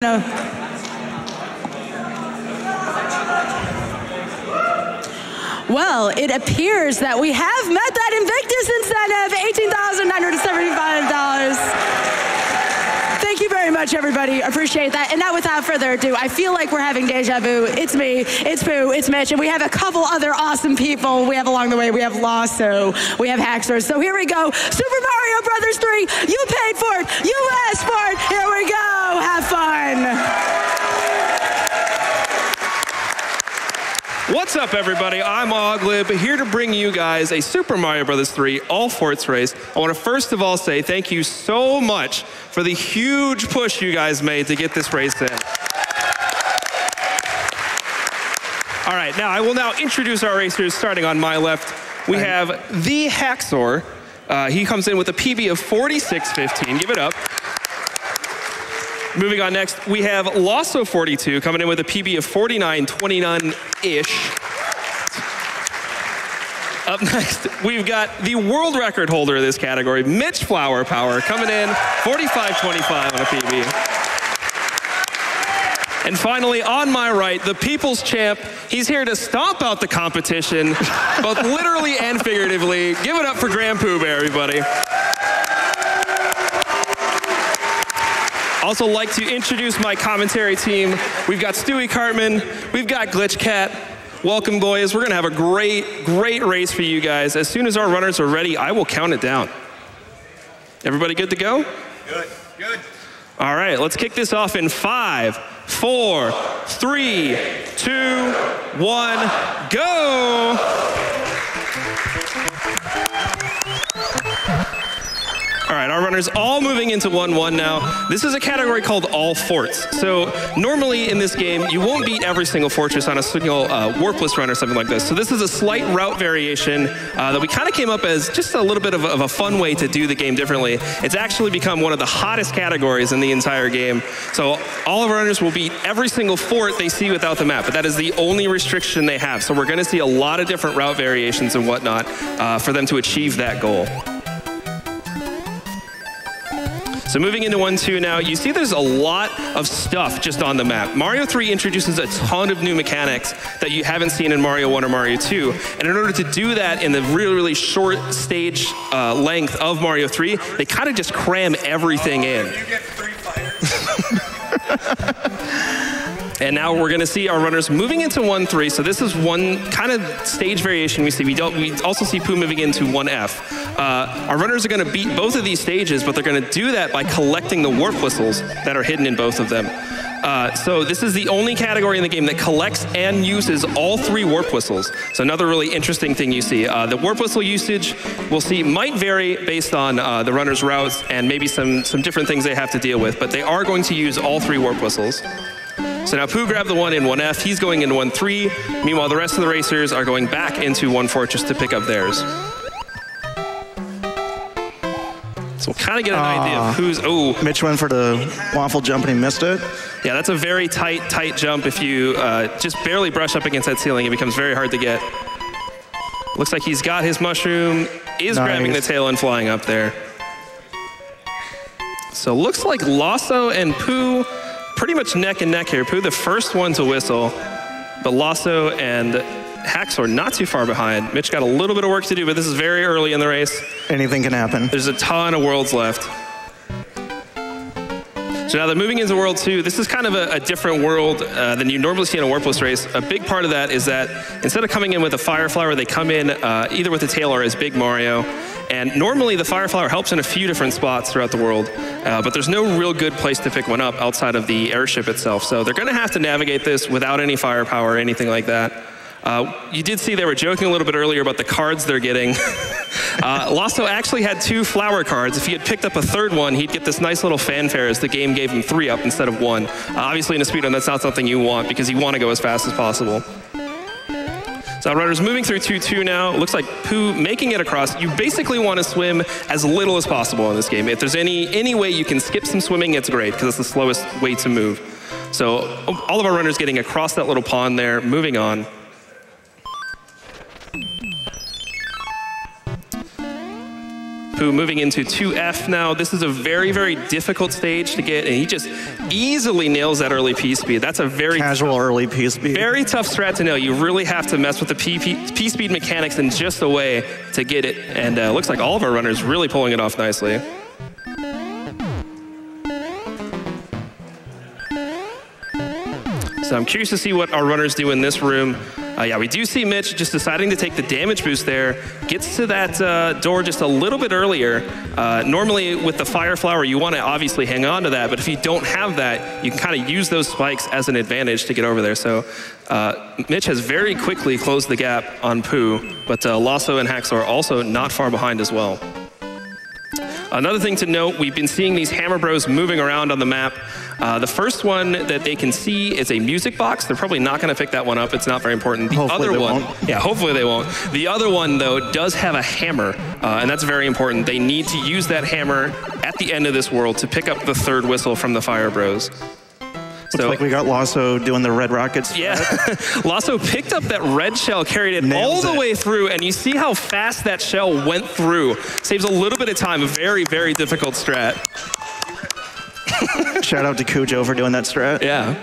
Well, it appears that we have met that Invictus incentive, $18,975. Thank you very much, everybody. Appreciate that. And now, without further ado, I feel like we're having deja vu. It's me, it's Pooh, it's Mitch, and we have a couple other awesome people we have along the way. We have Lawso, we have TheHaxor. So here we go. Super Mario Brothers 3. You paid for it. You asked for it. Here we go. Have fun. What's up, everybody? I'm Aweglib, here to bring you guys a Super Mario Bros. 3 all-forts race. I want to first of all say thank you so much for the huge push you guys made to get this race in. All right, now I will now introduce our racers. Starting on my left, we have TheHaxor. He comes in with a PB of 46.15. Give it up. Moving on next, we have Lawso42 coming in with a PB of 49.29-ish. Up next, we've got the world record holder of this category, MitchFlowerPower, coming in 45.25 on a PB. And finally, on my right, the people's champ. He's here to stomp out the competition, both literally and figuratively. Give it up for grandpoobear, everybody. Also like to introduce my commentary team. We've got Stewie Cartman, we've got Glitch Cat. Welcome, boys. We're gonna have a great, great race for you guys. As soon as our runners are ready, I will count it down. Everybody good to go? Good, good. All right, let's kick this off in 5, 4, 3, 2, 1, go! All right, our runners all moving into 1-1 now. This is a category called all forts. So normally in this game, you won't beat every single fortress on a single warpless run or something like this. So this is a slight route variation that we kind of came up as just a little bit of a fun way to do the game differently. It's actually become one of the hottest categories in the entire game. So all of our runners will beat every single fort they see without the map, but that is the only restriction they have. So we're gonna see a lot of different route variations and whatnot for them to achieve that goal. So moving into 1-2 now, you see there's a lot of stuff just on the map. Mario 3 introduces a ton of new mechanics that you haven't seen in Mario 1 or Mario 2. And in order to do that in the really, really short stage length of Mario 3, they kind of just cram everything in. You get free fighters. And now we're going to see our runners moving into 1-3. So this is one kind of stage variation we see. We also see Pooh moving into 1F. Our runners are going to beat both of these stages, but they're going to do that by collecting the warp whistles that are hidden in both of them. So this is the only category in the game that collects and uses all 3 warp whistles. So another really interesting thing you see. The warp whistle usage we'll see might vary based on the runner's routes and maybe some different things they have to deal with, but they are going to use all 3 warp whistles. So now Pooh grabbed the one in 1F, he's going into 1-3. Meanwhile, the rest of the racers are going back into 1 fortress to pick up theirs. So we'll kind of get an idea of who's, Mitch went for the waffle jump and he missed it. Yeah, that's a very tight jump. If you just barely brush up against that ceiling, it becomes very hard to get. Looks like he's got his mushroom, is grabbing the tail and flying up there. So looks like Lawso and Pooh pretty much neck and neck here. Pooh, the first one to whistle, but Lawso and TheHaxor not too far behind. Mitch got a little bit of work to do, but this is very early in the race. Anything can happen. There's a ton of worlds left. So now they're moving into World 2. This is kind of a different world than you normally see in a warpless race. A big part of that is that instead of coming in with a fire flower, they come in either with a tail or as Big Mario. And normally the fire flower helps in a few different spots throughout the world, but there's no real good place to pick one up outside of the airship itself. So they're gonna have to navigate this without any firepower or anything like that. You did see they were joking a little bit earlier about the cards they're getting. Lawso actually had 2 flower cards. If he had picked up a 3rd one, he'd get this nice little fanfare as the game gave him 3 up instead of 1. Obviously in a speedrun, that's not something you want because you want to go as fast as possible. So runners moving through 2-2 now. Looks like Pooh making it across. You basically want to swim as little as possible in this game. If there's any way you can skip some swimming, it's great because it's the slowest way to move. So all of our runners getting across that little pond there, moving on. Pooh moving into 2F now. This is a very, very difficult stage to get, and he just easily nails that early P speed. That's a very Casual early P speed. very tough strat to nail. You really have to mess with the P speed mechanics in just a way to get it. And looks like all of our runners really pulling it off nicely. So I'm curious to see what our runners do in this room. Yeah, we do see Mitch just deciding to take the damage boost there. Gets to that door just a little bit earlier. Normally with the Fire Flower, you want to obviously hang on to that, but if you don't have that, you can kind of use those spikes as an advantage to get over there. So Mitch has very quickly closed the gap on Pooh, but Lawso and TheHaxor also not far behind as well. Another thing to note, we've been seeing these Hammer Bros moving around on the map. The first one that they can see is a music box. They're probably not going to pick that one up. It's not very important. The Hopefully other they one, won't. yeah, hopefully they won't. The other one, though, does have a hammer, and that's very important. They need to use that hammer at the end of this world to pick up the third whistle from the Fire Bros. Looks like we got Lawso doing the red rockets. Yeah, Lawso picked up that red shell, carried it all the way through, and you see how fast that shell went through. Saves a little bit of time, a very, very difficult strat. Shout out to Cujo for doing that strat. Yeah.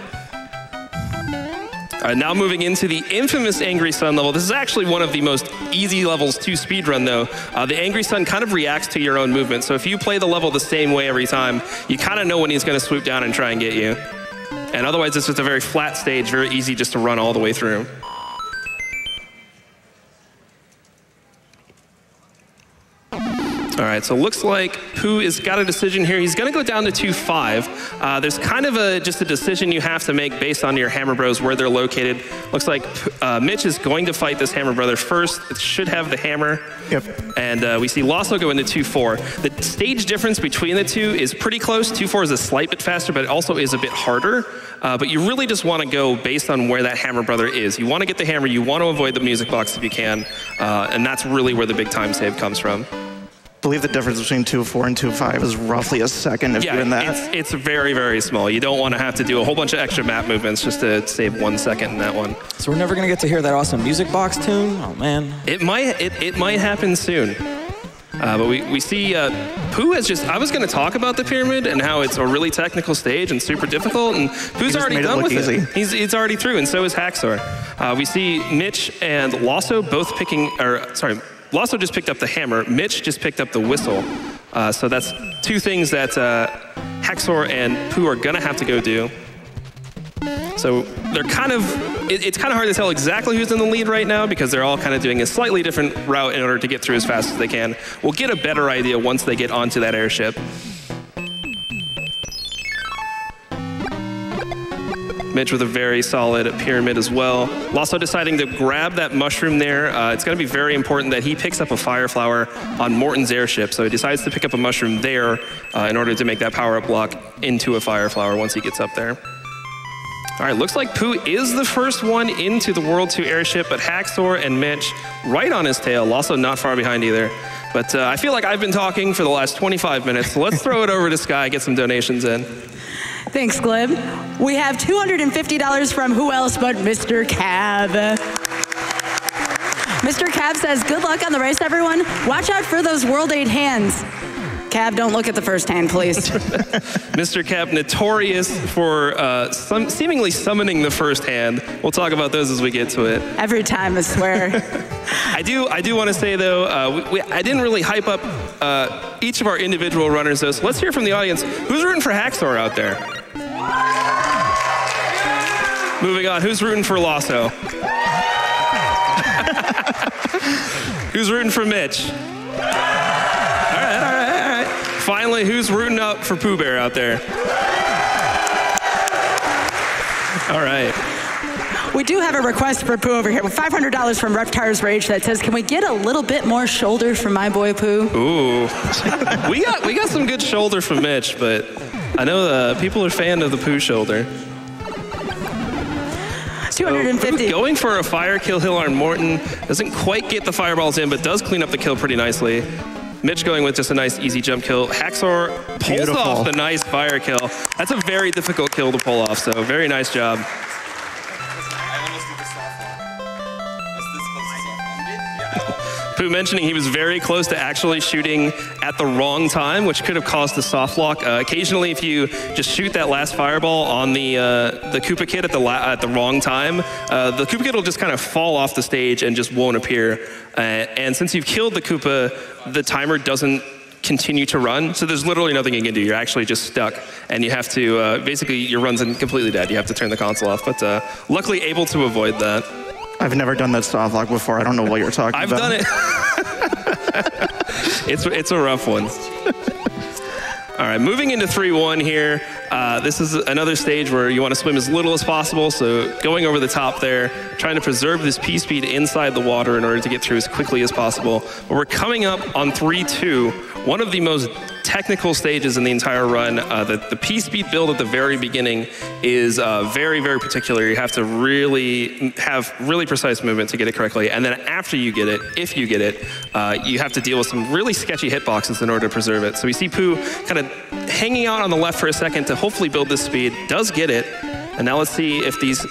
All right, now moving into the infamous Angry Sun level. This is actually one of the most easy levels to speedrun, though. The Angry Sun kind of reacts to your own movement, so if you play the level the same way every time, you kind of know when he's going to swoop down and try and get you. And otherwise, it's just a very flat stage, very easy just to run all the way through. All right, so it looks like Pooh has got a decision here. He's going to go down to 2-5. There's kind of just a decision you have to make based on your Hammer Bros, where they're located. Looks like Mitch is going to fight this Hammer Brother first. It should have the hammer. Yep. And we see Lawso go into 2-4. The stage difference between the two is pretty close. 2-4 is a slight bit faster, but it also is a bit harder. But you really just want to go based on where that Hammer Brother is. You want to get the hammer. You want to avoid the music box if you can. And that's really where the big time save comes from. I believe the difference between 2-4 and 2-5 is roughly a second if you're in that. It's very, very small. You don't want to have to do a whole bunch of extra map movements just to save 1 second in that one. So we're never going to get to hear that awesome music box tune? Oh, man. It might happen soon. But we see Pooh has just, I was going to talk about the pyramid and how it's a really technical stage and super difficult, and Pooh's already done with it. He's already through, and so is TheHaxor. We see Mitch and Lawso both picking, Lawso just picked up the hammer. Mitch just picked up the whistle. So that's two things that TheHaxor and Pooh are going to have to go do. So they're kind of, it's kind of hard to tell exactly who's in the lead right now because they're all kind of doing a slightly different route in order to get through as fast as they can. We'll get a better idea once they get onto that airship. Mitch with a very solid pyramid as well. Lawso deciding to grab that mushroom there. It's going to be very important that he picks up a Fire Flower on Morton's airship. So he decides to pick up a mushroom there in order to make that power-up block into a Fire Flower once he gets up there. All right, looks like Pooh is the first one into the World 2 airship, but TheHaxor and Mitch right on his tail. Lawso not far behind either. But I feel like I've been talking for the last 25 minutes, so let's throw it over to Sky, get some donations in. Thanks, Glib. We have $250 from who else but Mr. Cab. Mr. Cab says, good luck on the race, everyone. Watch out for those World 8 hands. Cab, don't look at the first hand, please. Mr. Cab, notorious for seemingly summoning the first hand. We'll talk about those as we get to it. Every time, I swear. I do want to say, though, I didn't really hype up each of our individual runners, though, so let's hear from the audience. Who's rooting for TheHaxor out there? Moving on, who's rooting for Lawso? Who's rooting for Mitch? All right. Finally, who's rooting up for Pooh Bear out there? All right. We do have a request for Pooh over here. $500 from Reptile's Rage that says, can we get a little bit more shoulder from my boy Pooh? Ooh. we got some good shoulder from Mitch, but I know people are a fan of the Pooh shoulder. 250. Going for a fire kill hill on Morton. Doesn't quite get the fireballs in, but does clean up the kill pretty nicely. Mitch going with just a nice easy jump kill. TheHaxor pulls off the nice fire kill. That's a very difficult kill to pull off, so very nice job. Pooh mentioning he was very close to actually shooting at the wrong time, which could have caused the soft lock. Occasionally, if you just shoot that last fireball on the Koopa Kid at the wrong time, the Koopa Kid will just kind of fall off the stage and just won't appear. And since you've killed the Koopa, the timer doesn't continue to run, so there's literally nothing you can do. You're actually just stuck, and you have to, basically, your run's completely dead. You have to turn the console off, but luckily able to avoid that. I've never done that soft lock before. I don't know what you're talking about. I've done it. It's a rough one. All right, moving into 3-1 here. This is another stage where you want to swim as little as possible, so going over the top there, trying to preserve this P-speed inside the water in order to get through as quickly as possible. But we're coming up on 3-2, one of the most technical stages in the entire run. The P-speed build at the very beginning is very, very particular. You have to really have really precise movement to get it correctly. And then after you get it, if you get it, you have to deal with some really sketchy hitboxes in order to preserve it. So we see Pooh kind of hanging out on the left for a second to hopefully build this speed, does get it. And now let's see if these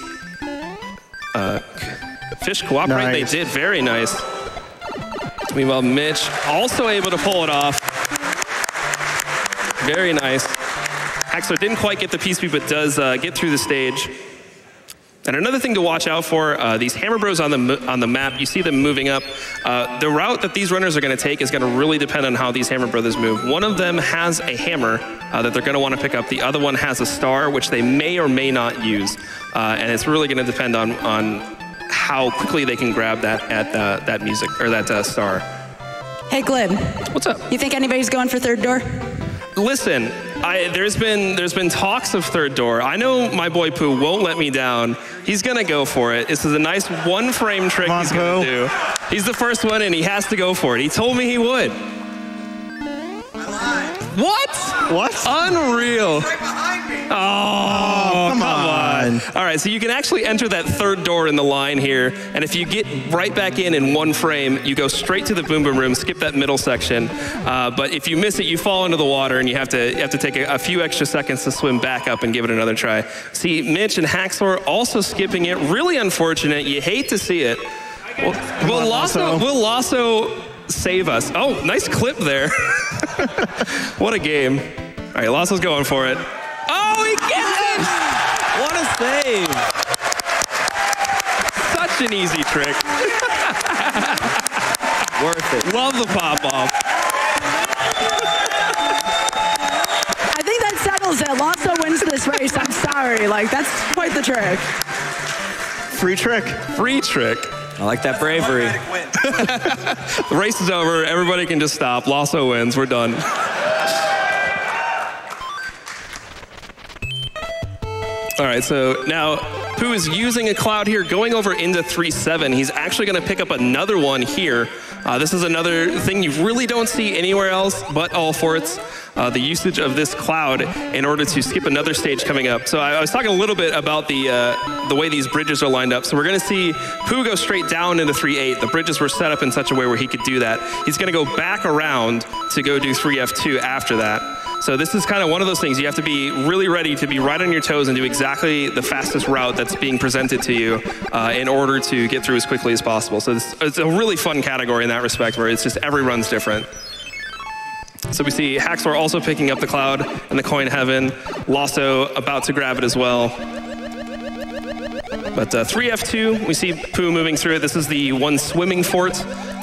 fish cooperate. Nice. They did, very nice. Meanwhile, Mitch also able to pull it off. Very nice. Haxor didn't quite get the P-speed, but does get through the stage. And another thing to watch out for, these Hammer Bros on the map, you see them moving up. The route that these runners are going to take is going to really depend on how these Hammer Brothers move. One of them has a hammer that they're going to want to pick up. The other one has a star, which they may or may not use. And it's really going to depend on how quickly they can grab that music, or that star. Hey, Glib. What's up? You think anybody's going for third door? Listen, there's been talks of third door. I know my boy Pooh won't let me down. He's gonna go for it. This is a nice one-frame trick he's gonna do. He's the first one in. He has to go for it. He told me he would. I lied. What? What? Unreal. Right behind me. Oh, come on. All right, so you can actually enter that third door in the line here, and if you get right back in one frame, you go straight to the Boom Boom Room, skip that middle section. But if you miss it, you fall into the water, and you have to take a few extra seconds to swim back up and give it another try. See, Mitch and Haxor also skipping it. Really unfortunate. You hate to see it. Will Lawso save us? Oh, nice clip there. What a game. All right, Lawso's going for it. Oh, he gets it! What a save! Such an easy trick. Worth it. Love the pop-off. I think that settles it. Lawso wins this race. I'm sorry. Like, that's quite the trick. Free trick. Free trick. I like that bravery. The race is over. Everybody can just stop. Lawso wins. We're done. All right, so now Pooh is using a cloud here, going over into 3-7. He's actually going to pick up another one here. This is another thing you really don't see anywhere else but All Forts, the usage of this cloud in order to skip another stage coming up. So I was talking a little bit about the way these bridges are lined up. So we're going to see Pooh go straight down into 3-8. The bridges were set up in such a way where he could do that. He's going to go back around to go do 3F2 after that. So this is kind of one of those things. You have to be really ready to be right on your toes and do exactly the fastest route that's being presented to you in order to get through as quickly as possible. So it's a really fun category in that respect, where it's just every run's different. So we see Haxor also picking up the cloud in the coin heaven. Lawso about to grab it as well. But 3F2, we see Pooh moving through it. This is the one swimming fort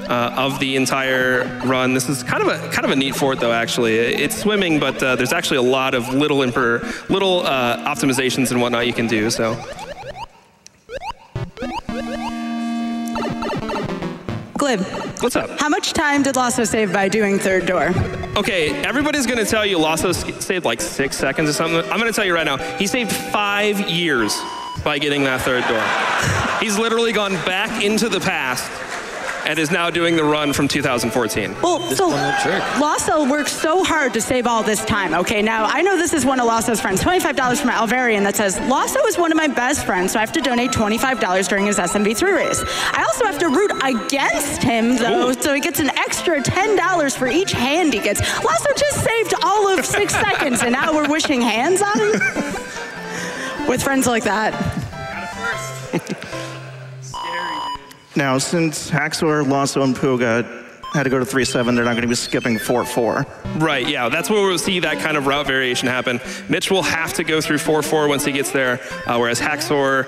of the entire run. This is kind of a neat fort, though. Actually, it's swimming, but there's actually a lot of little optimizations and whatnot you can do. So. Glib. What's up? How much time did Lawso save by doing third door? Okay, everybody's going to tell you Lawso saved like 6 seconds or something. I'm going to tell you right now, he saved 5 years by getting that third door. He's literally gone back into the past and is now doing the run from 2014. Well, so Lawso worked so hard to save all this time. Okay, now I know this is one of Lawso's friends, $25 from Alvarian, that says, Lawso is one of my best friends, so I have to donate $25 during his SMB3 race. I also have to root against him, though, so he gets an extra $10 for each hand he gets. Lawso just saved all of 6 seconds, and now we're wishing hands on him? With friends like that. Got it first. Scary, dude. Now, since Haxor, Lawso, and Pooh got had to go to 3-7, they're not going to be skipping 4-4. Right, yeah, that's where we'll see that kind of route variation happen. Mitch will have to go through 4-4 once he gets there, whereas Haxor,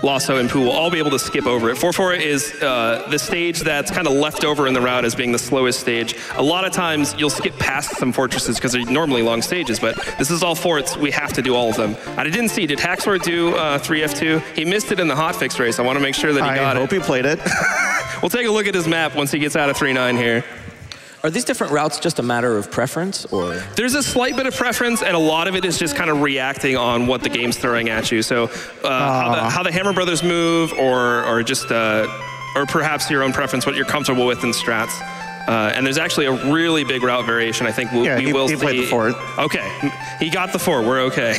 Lawso, and Pooh will all be able to skip over it. 4-4 is the stage that's kind of left over in the route as being the slowest stage. A lot of times you'll skip past some fortresses because they're normally long stages, but this is all forts. We have to do all of them. I didn't see, did Haxor do 3F2? He missed it in the hotfix race. I want to make sure that he got it. I hope he played it. We'll take a look at his map once he gets out of 3-9 here. Are these different routes just a matter of preference, or? There's a slight bit of preference, and a lot of it is just kind of reacting on what the game's throwing at you. So how the Hammer Brothers move, or just, or perhaps your own preference, what you're comfortable with in strats. And there's actually a really big route variation. I think we will see. He played the fort. Okay, he got the fort. We're okay.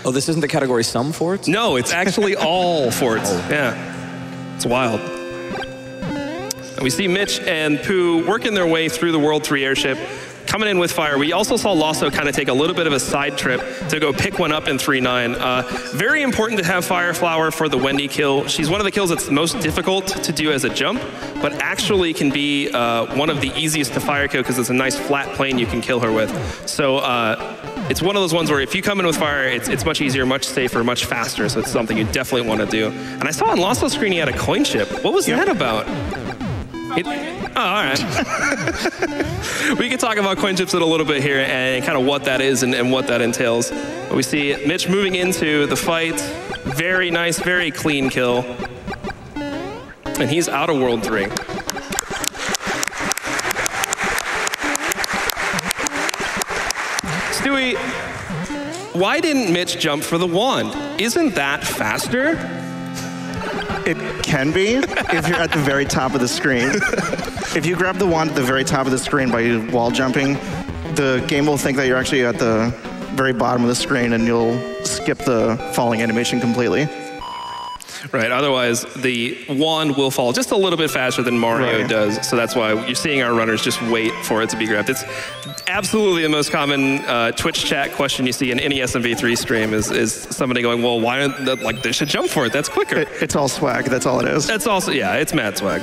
Oh, this isn't the category some forts? No, it's actually all forts. Oh. Yeah, it's wild. And we see Mitch and Pooh working their way through the World 3 airship, coming in with fire. We also saw Lawso kind of take a little bit of a side trip to go pick one up in 3-9. Very important to have Fire Flower for the Wendy kill. She's one of the kills that's most difficult to do as a jump, but actually can be one of the easiest to fire kill because it's a nice flat plane you can kill her with. So it's one of those ones where if you come in with fire, it's much easier, much safer, much faster. So it's something you definitely want to do. And I saw on Lawso's screen he had a coin chip. What was that about? Oh, all right. We can talk about coin chips in a little bit here and kind of what that is and what that entails. But we see Mitch moving into the fight. Very nice, very clean kill. And he's out of World 3. Stewie, why didn't Mitch jump for the wand? Isn't that faster? It can be if you're at the very top of the screen. If you grab the wand at the very top of the screen by wall jumping, the game will think that you're actually at the very bottom of the screen and you'll skip the falling animation completely. Right, otherwise the wand will fall just a little bit faster than Mario does, so that's why you're seeing our runners just wait for it to be grabbed. It's absolutely the most common Twitch chat question you see in any SMV3 stream is somebody going, well, why aren't, like, they should jump for it, that's quicker. It's all swag, that's all it is. That's also, yeah, it's mad swag.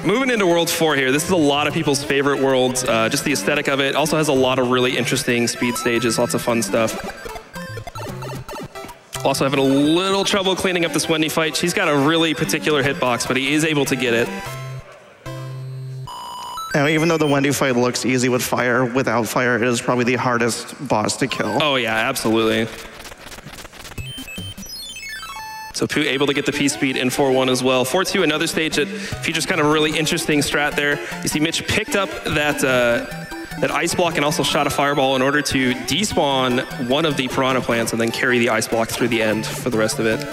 Moving into World 4 here, this is a lot of people's favorite worlds, just the aesthetic of it. Also has a lot of really interesting speed stages, lots of fun stuff. Also having a little trouble cleaning up this Wendy fight. She's got a really particular hitbox, but he is able to get it. And even though the Wendy fight looks easy with fire, without fire, it is probably the hardest boss to kill. Oh yeah, absolutely. So Pooh able to get the P-speed in 4-1 as well. 4-2, another stage that features kind of a really interesting strat there. You see Mitch picked up that ice block and also shot a fireball in order to despawn one of the piranha plants and then carry the ice block through the end for the rest of it.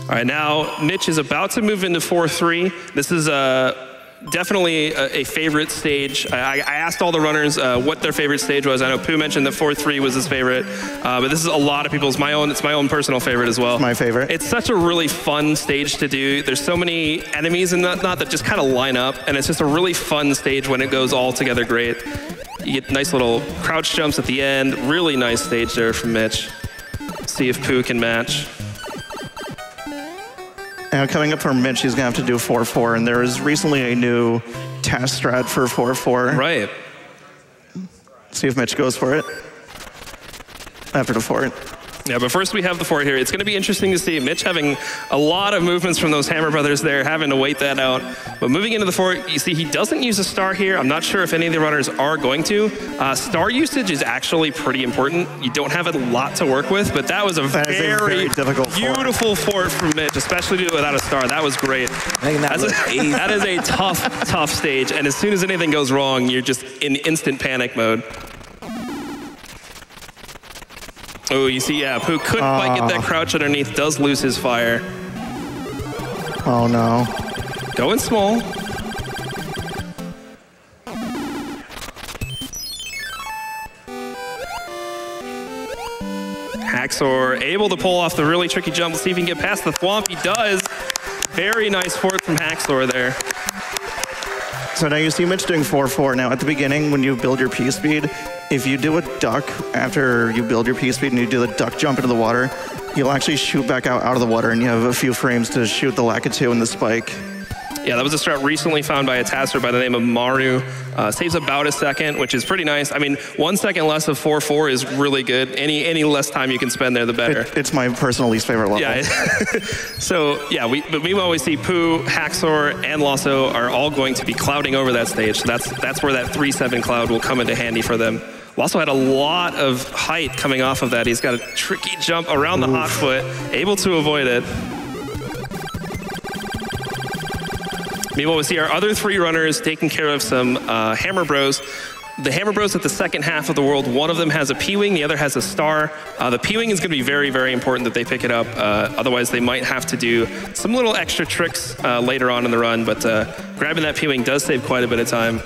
All right, now Mitch is about to move into 4-3. This is definitely a favorite stage. I asked all the runners what their favorite stage was. I know Pooh mentioned that 4-3 was his favorite, but this is a lot of people's. It's my own personal favorite as well. It's my favorite. It's such a really fun stage to do. There's so many enemies and whatnot that just kind of line up, and it's just a really fun stage when it goes all together great. You get nice little crouch jumps at the end. Really nice stage there from Mitch. See if Pooh can match. Now coming up for Mitch, he's going to have to do 4-4, and there is recently a new test strat for 4-4. Right. See if Mitch goes for it after the fort. Yeah, but first we have the fort here. It's going to be interesting to see Mitch having a lot of movements from those Hammer Brothers there, having to wait that out. But moving into the fort, you see he doesn't use a star here. I'm not sure if any of the runners are going to. Star usage is actually pretty important. You don't have a lot to work with, but that was a very difficult beautiful fort from Mitch, especially to do it without a star. That was great. That is a tough stage, and as soon as anything goes wrong, you're just in instant panic mode. Oh, you see, yeah, Pooh couldn't quite get that crouch underneath, does lose his fire. Oh, no. Going small. Haxor able to pull off the really tricky jump. Let's see if he can get past the thwomp. He does. Very nice fort from Haxor there. So now you see Mitch doing 4-4. Now at the beginning, when you build your P-speed, if you do a duck after you build your P-speed and you do the duck jump into the water, you'll actually shoot back out of the water, and you have a few frames to shoot the Lakitu and the spike. Yeah, that was a strat recently found by a taster by the name of Maru. Saves about a second, which is pretty nice. I mean, 1 second less of 4-4 is really good. Any less time you can spend there, the better. It's my personal least favorite level. Yeah. So, yeah, but we always see Pooh, Haxor, and Lawso are all going to be clouding over that stage. So that's where that 3-7 cloud will come into handy for them. Lawso had a lot of height coming off of that. He's got a tricky jump around the hot foot, able to avoid it. Meanwhile, we see our other 3 runners taking care of some Hammer Bros. The Hammer Bros at the second half of the world, one of them has a P-Wing, the other has a star. The P-Wing is going to be very, very important that they pick it up. Otherwise, they might have to do some little extra tricks later on in the run, but grabbing that P-Wing does save quite a bit of time.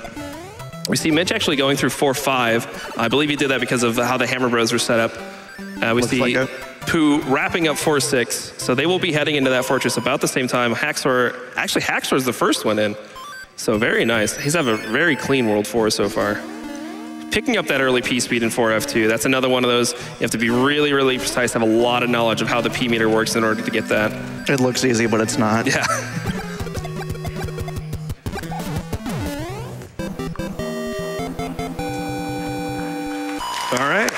We see Mitch actually going through 4-5. I believe he did that because of how the Hammer Bros are set up. We see Pooh wrapping up 4-6, so they will be heading into that fortress about the same time. Haxor is the first one in, so very nice. He's have a very clean World 4 so far. Picking up that early P-speed in 4F2, that's another one of those, you have to be really, really precise, have a lot of knowledge of how the P-meter works in order to get that. It looks easy, but it's not. Yeah. All right.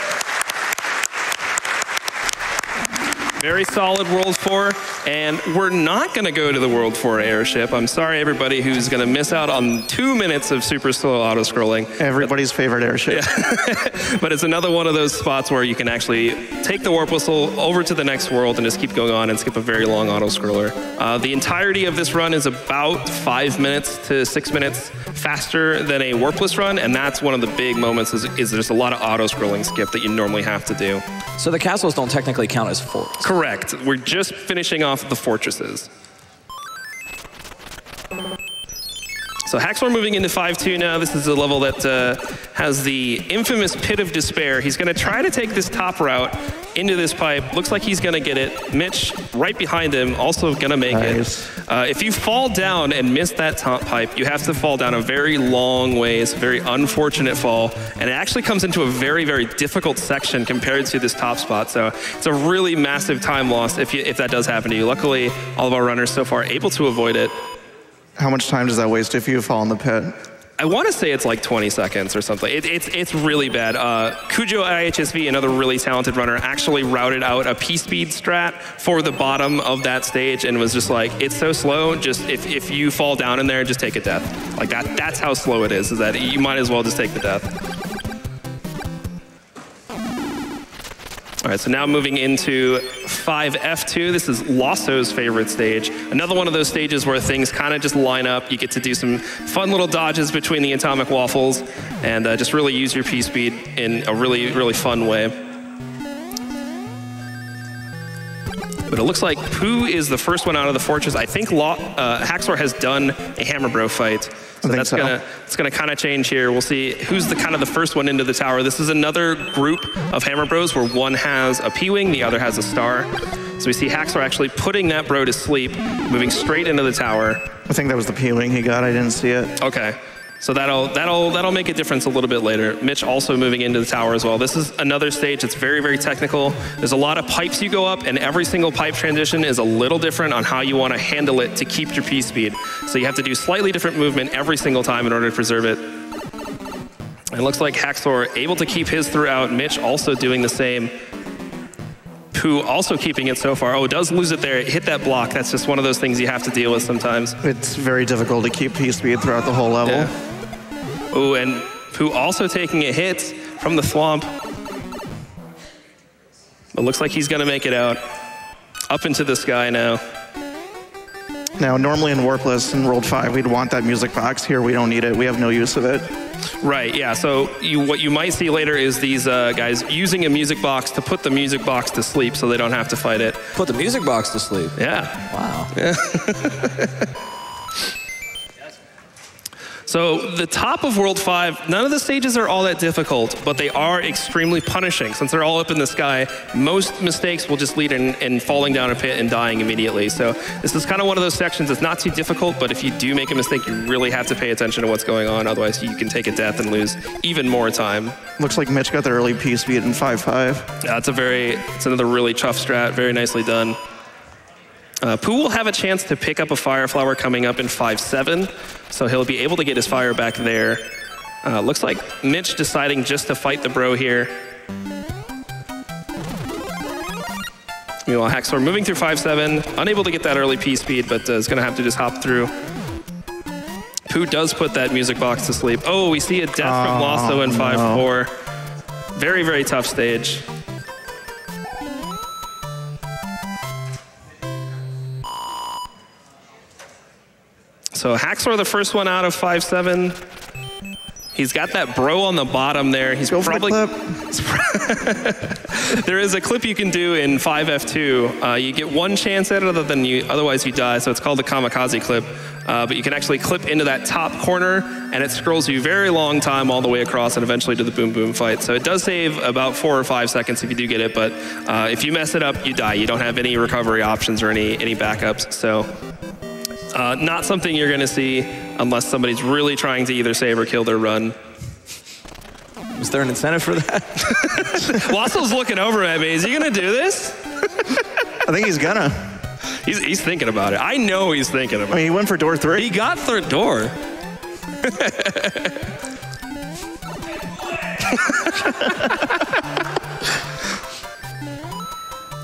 Very solid World 4, and we're not going to go to the World 4 airship. I'm sorry, everybody who's going to miss out on 2 minutes of super slow auto-scrolling. Everybody's favorite airship. Yeah. But it's another one of those spots where you can actually take the warp whistle over to the next world and just keep going on and skip a very long auto-scroller. The entirety of this run is about 5 minutes to 6 minutes faster than a warpless run, and that's one of the big moments is there's a lot of auto-scrolling skip that you normally have to do. So the castles don't technically count as forts? Correct. We're just finishing off the fortresses. So Haxor moving into 5-2 now. This is a level that has the infamous Pit of Despair. He's going to try to take this top route into this pipe. Looks like he's going to get it. Mitch, right behind him, also going to make it. If you fall down and miss that top pipe, you have to fall down a very long ways, very unfortunate fall. And it actually comes into a very, very difficult section compared to this top spot. So it's a really massive time loss if that does happen to you. Luckily, all of our runners so far are able to avoid it. How much time does that waste if you fall in the pit? I want to say it's like 20 seconds or something. It's really bad. Cujo IHSV, another really talented runner, actually routed out a P-speed strat for the bottom of that stage and was just like, it's so slow, just if you fall down in there, just take a death. Like that's how slow it is that you might as well just take the death. All right, so now moving into 5F2. This is Lawso's favorite stage. Another one of those stages where things kind of just line up. You get to do some fun little dodges between the atomic waffles and just really use your P-speed in a really, really fun way. But it looks like Pooh is the first one out of the fortress. I think Haxor has done a Hammer Bro fight. So it's gonna kind of change here. We'll see who's the kind of the first one into the tower. This is another group of Hammer Bros where one has a P-Wing, the other has a star. So we see Haxor actually putting that bro to sleep, moving straight into the tower. I think that was the P-Wing he got. I didn't see it. Okay. So that'll make a difference a little bit later. Mitch also moving into the tower as well. This is another stage that's very, very technical. There's a lot of pipes you go up, and every single pipe transition is a little different on how you want to handle it to keep your P-speed. So you have to do slightly different movement every single time in order to preserve it. It looks like Haxor able to keep his throughout. Mitch also doing the same. Pooh also keeping it so far. Oh, it does lose it there. It hit that block. That's just one of those things you have to deal with sometimes. It's very difficult to keep P-speed throughout the whole level. Yeah. Oh, and Pooh also taking a hit from the thwomp. It looks like he's going to make it out. Up into the sky now. Now, normally in Warpless in World 5, we'd want that music box. Here, we don't need it. We have no use of it. Right, yeah. So what you might see later is these guys using a music box to put the music box to sleep so they don't have to fight it. Put the music box to sleep? Yeah. Wow. Yeah. So the top of World 5, none of the stages are all that difficult, but they are extremely punishing. Since they're all up in the sky, most mistakes will just lead in falling down a pit and dying immediately. So this is kind of one of those sections that's not too difficult, but if you do make a mistake, you really have to pay attention to what's going on. Otherwise, you can take a death and lose even more time. Looks like Mitch got the early P speed in 5.5. Yeah, it's another really tough strat. Very nicely done. Pooh will have a chance to pick up a Fire Flower coming up in 5.7, so he'll be able to get his fire back there. Looks like Mitch deciding just to fight the bro here. Meanwhile, Haxor moving through 5.7, unable to get that early P speed, but is going to have to just hop through. Pooh does put that music box to sleep. Oh, we see a death from Lawso in 5.4. Very, very tough stage. So Haxor, the first one out of 5.7. He's got that bro on the bottom there. He's probably. There is a clip you can do in 5F2. You get one chance at it, otherwise you die. So it's called the kamikaze clip. But you can actually clip into that top corner, and it scrolls you a very long time all the way across and eventually to the boom boom fight. So it does save about 4 or 5 seconds if you do get it, but if you mess it up, you die. You don't have any recovery options or any backups. So. Not something you're going to see unless somebody's really trying to either save or kill their run. Is there an incentive for that? Lawso's looking over at me. Is he going to do this? I think he's gonna. He's thinking about it. I know he's thinking about it. I mean, he went for door 3. He got third door.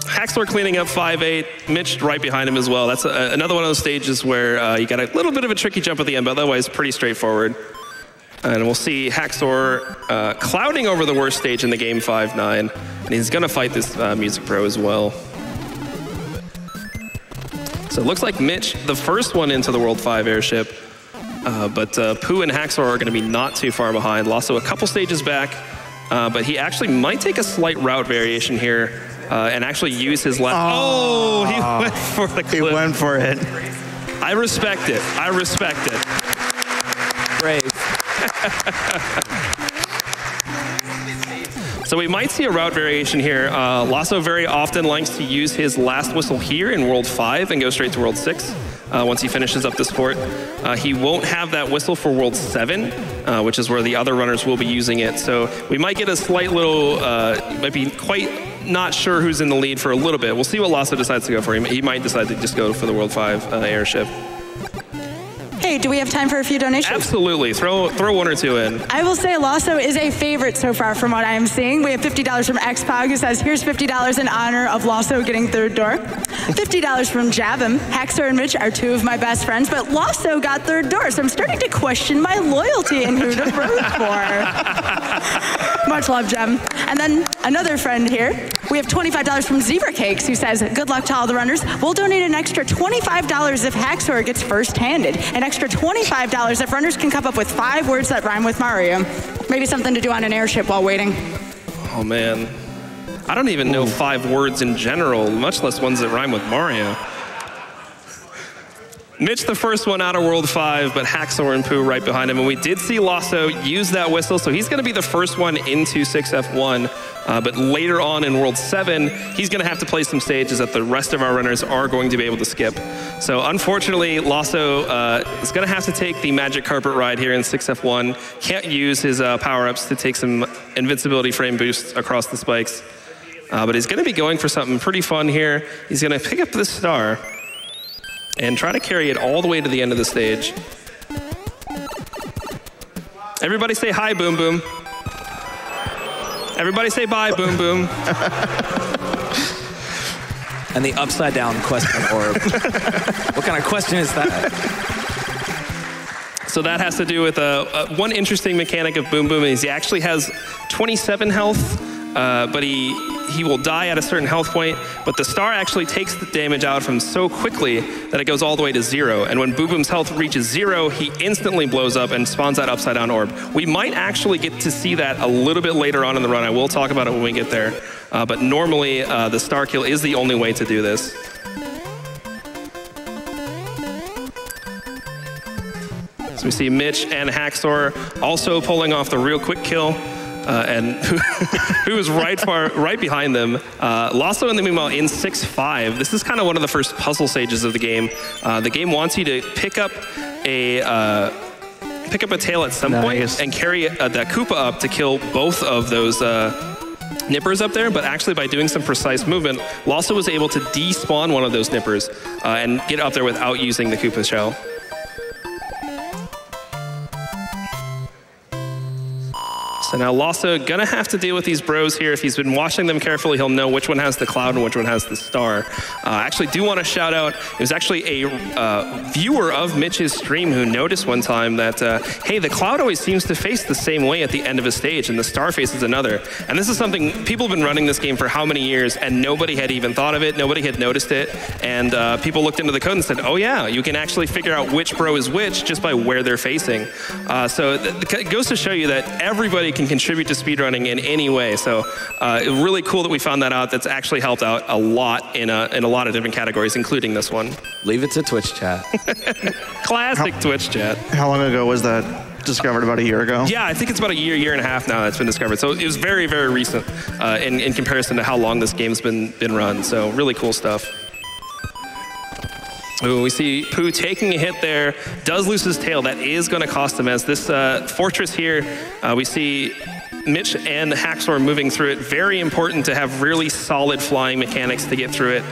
Haxor cleaning up 5.8, Mitch right behind him as well. That's another one of those stages where you got a little bit of a tricky jump at the end, but otherwise pretty straightforward. And we'll see Haxor clouding over the worst stage in the game 5.9, and he's gonna fight this Music Pro as well. So it looks like Mitch, the first one into the World 5 airship, but Pooh and Haxor are gonna be not too far behind. Lawso a couple stages back, but he actually might take a slight route variation here. And actually use his left. Oh, he went for the clip. He went for it. I respect it. I respect it. Brave. So we might see a route variation here. Lawso very often likes to use his last whistle here in World 5 and go straight to World 6 once he finishes up this fort. He won't have that whistle for World 7, which is where the other runners will be using it. So we might get a slight little, might be quite not sure who's in the lead for a little bit. We'll see what Lawso decides to go for. He might decide to just go for the World 5 airship. Hey, do we have time for a few donations? Absolutely. Throw 1 or 2 in. I will say Lawso is a favorite so far from what I am seeing. We have $50 from XPOG who says, here's $50 in honor of Lawso getting third door. $50 from Javim. Haxor and Mitch are 2 of my best friends, but Lawso got third door, so I'm starting to question my loyalty and who to root for. Much love, Jem. And then another friend here. We have $25 from Zebra Cakes who says, good luck to all the runners. We'll donate an extra $25 if Haxor gets first-handed. An extra $25 if runners can come up with 5 words that rhyme with Mario. Maybe something to do on an airship while waiting. Oh, man. I don't even know 5 words in general, much less ones that rhyme with Mario. Mitch, the first one out of World 5, but Haxor and Pooh right behind him. And we did see Lawso use that whistle, so he's going to be the first one into 6F1. But later on in World 7, he's going to have to play some stages that the rest of our runners are going to be able to skip. So unfortunately, Lawso is going to have to take the magic carpet ride here in 6F1. Can't use his power-ups to take some invincibility frame boosts across the spikes. But he's going to be going for something pretty fun here. He's going to pick up this star and try to carry it all the way to the end of the stage. Everybody say hi, Boom Boom. Everybody say bye, Boom Boom. And the upside down question orb. What kind of question is that? So that has to do with one interesting mechanic of Boom Boom is he actually has 27 health, but he will die at a certain health point, but the star actually takes the damage out from so quickly that it goes all the way to 0. And when Boom Boom's health reaches 0, he instantly blows up and spawns that upside down orb. We might actually get to see that a little bit later on in the run. I will talk about it when we get there. But normally, the star kill is the only way to do this. So we see Mitch and Haxor also pulling off the real quick kill. And who is right behind them. Lawso in the meanwhile in 6-5. This is kind of one of the first puzzle stages of the game. The game wants you to pick up a tail at some point and carry that Koopa up to kill both of those nippers up there, but actually by doing some precise movement, Lawso was able to despawn one of those nippers and get up there without using the Koopa shell. So now Lawso gonna have to deal with these bros here. If he's been watching them carefully, he'll know which one has the cloud and which one has the star. I actually do want to shout out, it was actually a viewer of Mitch's stream who noticed one time that, hey, the cloud always seems to face the same way at the end of a stage and the star faces another. And this is something, people have been running this game for how many years and nobody had even thought of it, nobody had noticed it. And people looked into the code and said, oh yeah, you can actually figure out which bro is which just by where they're facing. So it goes to show you that everybody can contribute to speedrunning in any way. So really cool that we found that out. That's actually helped out a lot in a lot of different categories, including this one. Leave it to Twitch chat. Classic Twitch chat. How long ago was that discovered? About a year ago? Yeah, I think it's about a year and a half now that's been discovered. So it was very, very recent in comparison to how long this game's been run. So really cool stuff. Ooh, we see Pooh taking a hit there, does lose his tail. That is going to cost him, as this fortress here, we see Mitch and Haxor moving through it. Very important to have really solid flying mechanics to get through it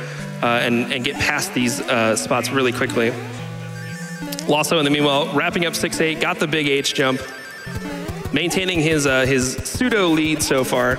and get past these spots really quickly. Lawso in the meanwhile, wrapping up 6-8, got the big H jump, maintaining his pseudo lead so far.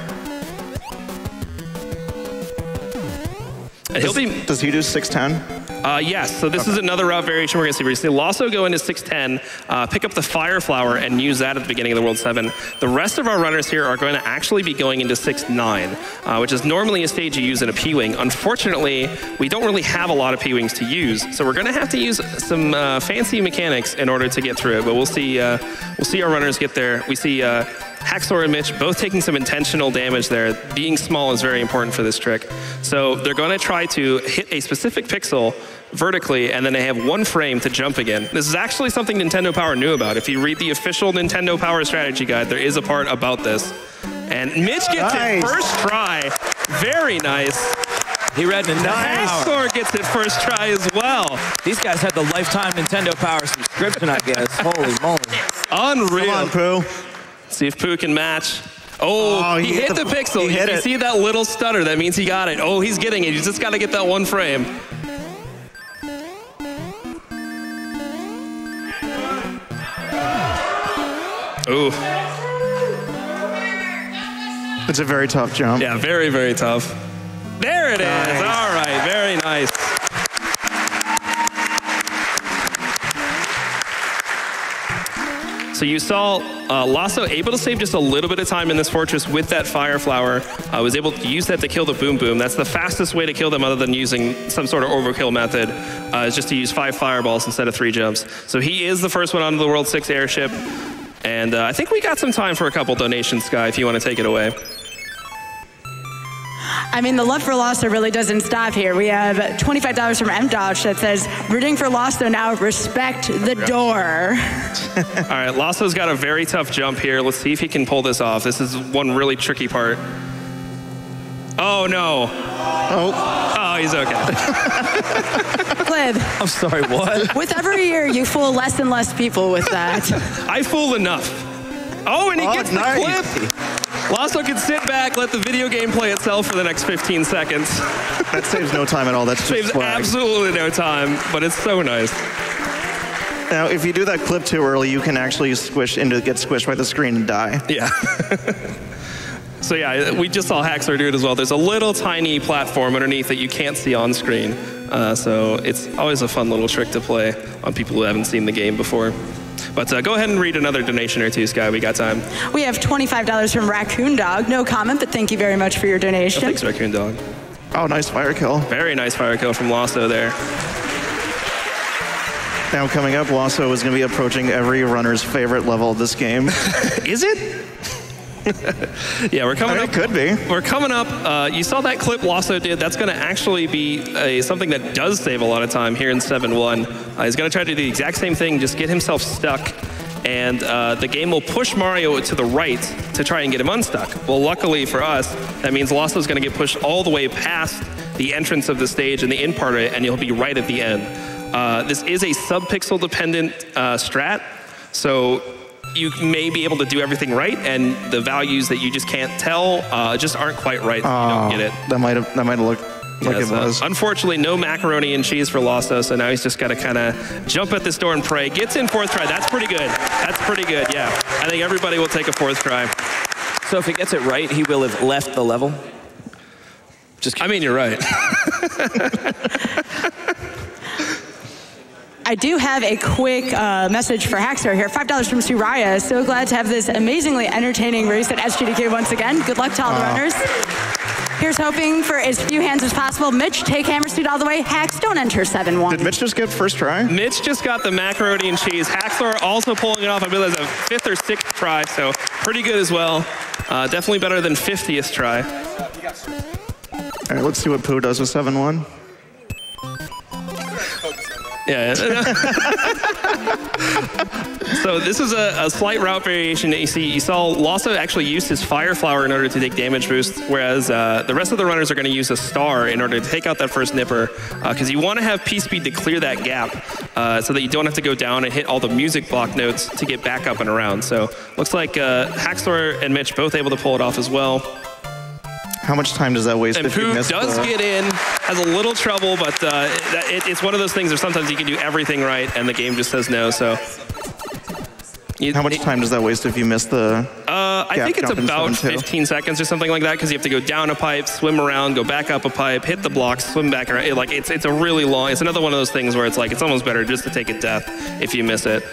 And does he do 6-10? Yes, so this is another route variation we're going to see. We're going to see Lawso go into 6-10, pick up the Fire Flower, and use that at the beginning of the World 7. The rest of our runners here are going to actually be going into 6-9, which is normally a stage you use in a P-Wing. Unfortunately, we don't really have a lot of P-Wings to use, so we're going to have to use some fancy mechanics in order to get through it. But we'll see our runners get there. We see Haxor and Mitch both taking some intentional damage there. Being small is very important for this trick. So they're going to try to hit a specific pixel vertically, and then they have one frame to jump again. This is actually something Nintendo Power knew about. If you read the official Nintendo Power strategy guide, there is a part about this. And Mitch gets it first try. Very nice. He read Nintendo Power. Haxor gets it first try as well. These guys had the lifetime Nintendo Power subscription, I guess. Holy moly. Unreal. Come on, Pooh. See if Pooh can match. Oh, he hit the pixel. You see that little stutter? That means he got it. Oh, he's getting it. He's just got to get that one frame. Ooh. It's a very tough jump. Yeah, very, very tough. There it is. All right, very nice. So you saw Lawso able to save just a little bit of time in this fortress with that Fire Flower. Was able to use that to kill the Boom Boom. That's the fastest way to kill them other than using some sort of overkill method, is just to use 5 fireballs instead of 3 jumps. So he is the first one onto the World 6 airship. And I think we got some time for a couple donations, Sky, if you want to take it away. I mean, the love for Lawso really doesn't stop here. We have $25 from M-Dodge that says, rooting for Lawso now, respect the door. All right, Lawso's got a very tough jump here. Let's see if he can pull this off. This is one really tricky part. Oh, no. Oh, he's okay. Glib. I'm sorry, what? With every year, you fool less and less people with that. I fool enough. Oh, and he gets the clip. Lawso can sit back, let the video game play itself for the next 15 seconds. That saves no time at all. That saves absolutely no time, but it's so nice. Now, if you do that clip too early, you can actually get squished by the screen and die. Yeah. So yeah, we just saw Haxor do it as well. There's a little tiny platform underneath that you can't see on screen. So it's always a fun little trick to play on people who haven't seen the game before. But go ahead and read another donation or two, Sky. We got time. We have $25 from Raccoon Dog. No comment, but thank you very much for your donation. Oh, thanks, Raccoon Dog. Oh, nice fire kill. Very nice fire kill from Lawso there. Now coming up, Lawso is going to be approaching every runner's favorite level of this game. Is it? Yeah, we're coming up. It could be. We're coming up. You saw that clip Lawso did. That's going to actually be something that does save a lot of time here in 7-1. He's going to try to do the exact same thing, just get himself stuck. And the game will push Mario to the right to try and get him unstuck. Well, luckily for us, that means Lawso's going to get pushed all the way past the entrance of the stage and the in part of it, and you'll be right at the end. This is a sub-pixel dependent strat, so you may be able to do everything right, and the values that you just can't tell just aren't quite right, so you don't get it. That might have looked like it was. Unfortunately, no macaroni and cheese for Lawso, so now he's just got to kind of jump at this door and pray. Gets in 4th try. That's pretty good. That's pretty good, yeah. I think everybody will take a 4th try. So if he gets it right, he will have left the level? I mean, you're right. I do have a quick message for TheHaxor here. $5 from Suraya. So glad to have this amazingly entertaining race at SGDQ once again. Good luck to all the runners. Here's hoping for as few hands as possible. Mitch, take Hammersteed all the way. Hax, don't enter 7-1. Did Mitch just get first try? Mitch just got the macaroni and cheese. TheHaxor also pulling it off. I believe that's a 5th or 6th try, so pretty good as well. Definitely better than 50th try. All right, let's see what Pooh does with 7-1. Yeah. So this is a slight route variation that you see. You saw Lawso actually used his Fire Flower in order to take damage boost, whereas the rest of the runners are going to use a star in order to take out that first nipper, because you want to have P-Speed to clear that gap so that you don't have to go down and hit all the music block notes to get back up and around. So looks like TheHaxor and Mitch both able to pull it off as well. How much time does that waste and if you Pooh miss does get in, has a little trouble, but it's one of those things where sometimes you can do everything right and the game just says no, so. How much time does that waste if you miss the I think it's about 15 seconds or something like that, because you have to go down a pipe, swim around, go back up a pipe, hit the blocks, swim back around. It's a really long, it's another one of those things where it's like, it's almost better just to take a death if you miss it.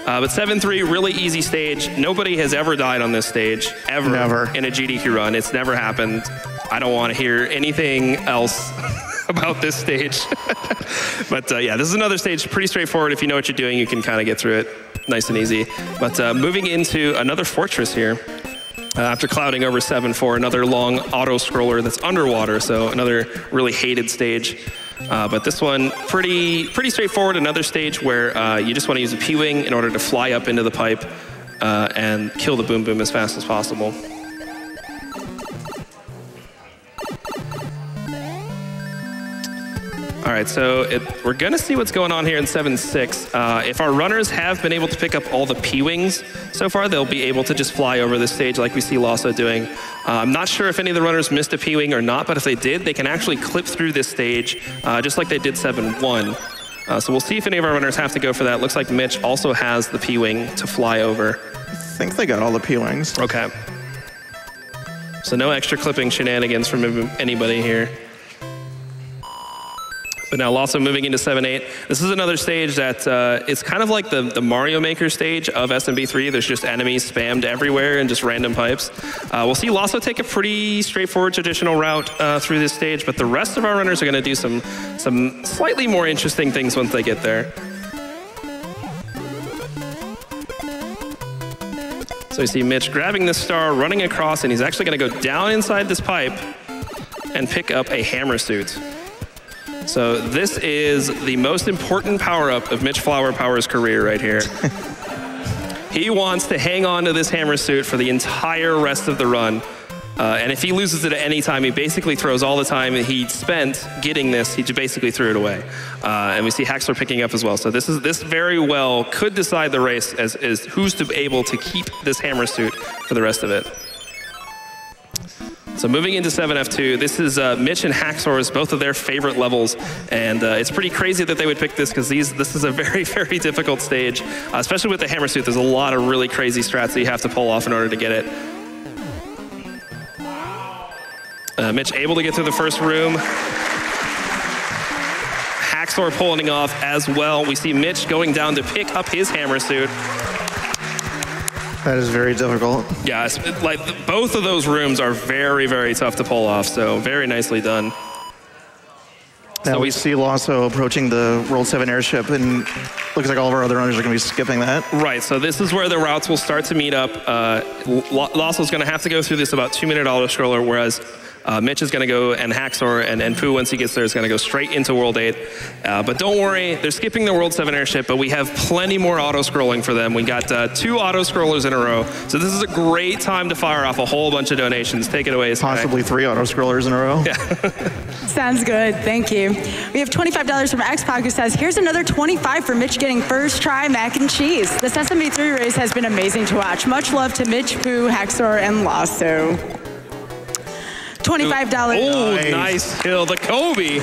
But 7-3, really easy stage. Nobody has ever died on this stage, ever. Never. In a GDQ run. It's never happened. I don't want to hear anything else about this stage. But yeah, this is another stage, pretty straightforward. If you know what you're doing, you can kind of get through it nice and easy. But moving into another fortress here. After clouding over 7-4, another long auto-scroller that's underwater, so another really hated stage. But this one, pretty straightforward, another stage where you just want to use a P-Wing in order to fly up into the pipe and kill the Boom Boom as fast as possible. All right, so we're going to see what's going on here in 7-6. If our runners have been able to pick up all the P-Wings so far, they'll be able to just fly over this stage like we see Lawso doing. I'm not sure if any of the runners missed a P-Wing or not, but if they did, they can actually clip through this stage just like they did 7-1. So we'll see if any of our runners have to go for that. Looks like Mitch also has the P-Wing to fly over. I think they got all the P-Wings. Okay. So no extra clipping shenanigans from anybody here. But now Lawso moving into 7-8. This is another stage that it's kind of like the Mario Maker stage of SMB3. There's just enemies spammed everywhere and just random pipes. We'll see Lawso take a pretty straightforward traditional route through this stage, but the rest of our runners are going to do some slightly more interesting things once they get there. So you see Mitch grabbing this star, running across, and he's actually going to go down inside this pipe and pick up a hammer suit. So this is the most important power-up of MitchFlowerPower's career right here. He wants to hang on to this hammer suit for the entire rest of the run. And if he loses it at any time, he basically throws all the time that he spent getting this, he basically threw it away. And we see TheHaxor picking up as well. So this very well could decide the race as who's to be able to keep this hammer suit for the rest of it. So moving into 7F2, this is Mitch and TheHaxor's, both of their favorite levels, and it's pretty crazy that they would pick this because this is a very, very difficult stage, especially with the hammer suit. There's a lot of really crazy strats that you have to pull off in order to get it. Mitch able to get through the first room. TheHaxor pulling off as well. We see Mitch going down to pick up his hammer suit. That is very difficult. Yeah, like both of those rooms are very, very tough to pull off, so very nicely done. Now So we see Lawso approaching the World 7 airship, and looks like all of our other runners are going to be skipping that. Right, so this is where the routes will start to meet up. Lawso's going to have to go through this about 2-minute auto-scroller, whereas Mitch is going to go, and Haxor and Pooh, once he gets there, is going to go straight into World 8. But don't worry, they're skipping the World 7 airship, but we have plenty more auto-scrolling for them. We got 2 auto-scrollers in a row, so this is a great time to fire off a whole bunch of donations. Take it away, Sky. Possibly 3 auto-scrollers in a row. Yeah. Sounds good. Thank you. We have $25 from Xpac, who says, here's another 25 for Mitch getting first try mac and cheese. This SMB3 race has been amazing to watch. Much love to Mitch, Pooh, Haxor, and Lawso. $25. Oh, nice kill, the Kobe.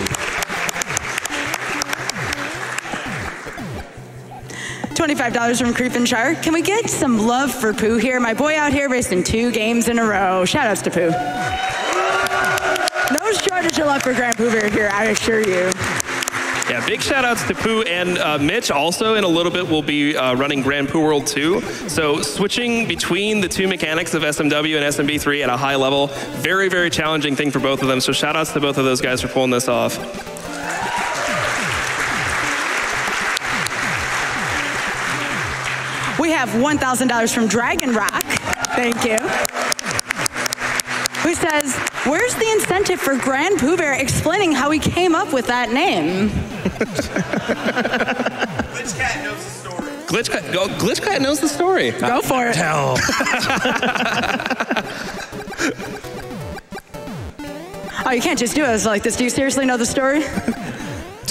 $25 from Creep and Shark. Can we get some love for Pooh here? My boy out here racing 2 games in a row. Shout outs to Pooh. No shortage of love for grandpoobear here, I assure you. Yeah, big shout outs to Pooh and Mitch. Also, in a little bit, we'll be running Grand Pooh World 2. So switching between the 2 mechanics of SMW and SMB3 at a high level, very, very challenging thing for both of them. So shout outs to both of those guys for pulling this off. We have $1,000 from Dragon Rock. Thank you. Who says, where's the incentive for grandpoobear explaining how he came up with that name? Glitchcat knows the story. Glitchcat knows the story. Go for it. Tell. Oh, you can't just do it like this. Do you seriously know the story?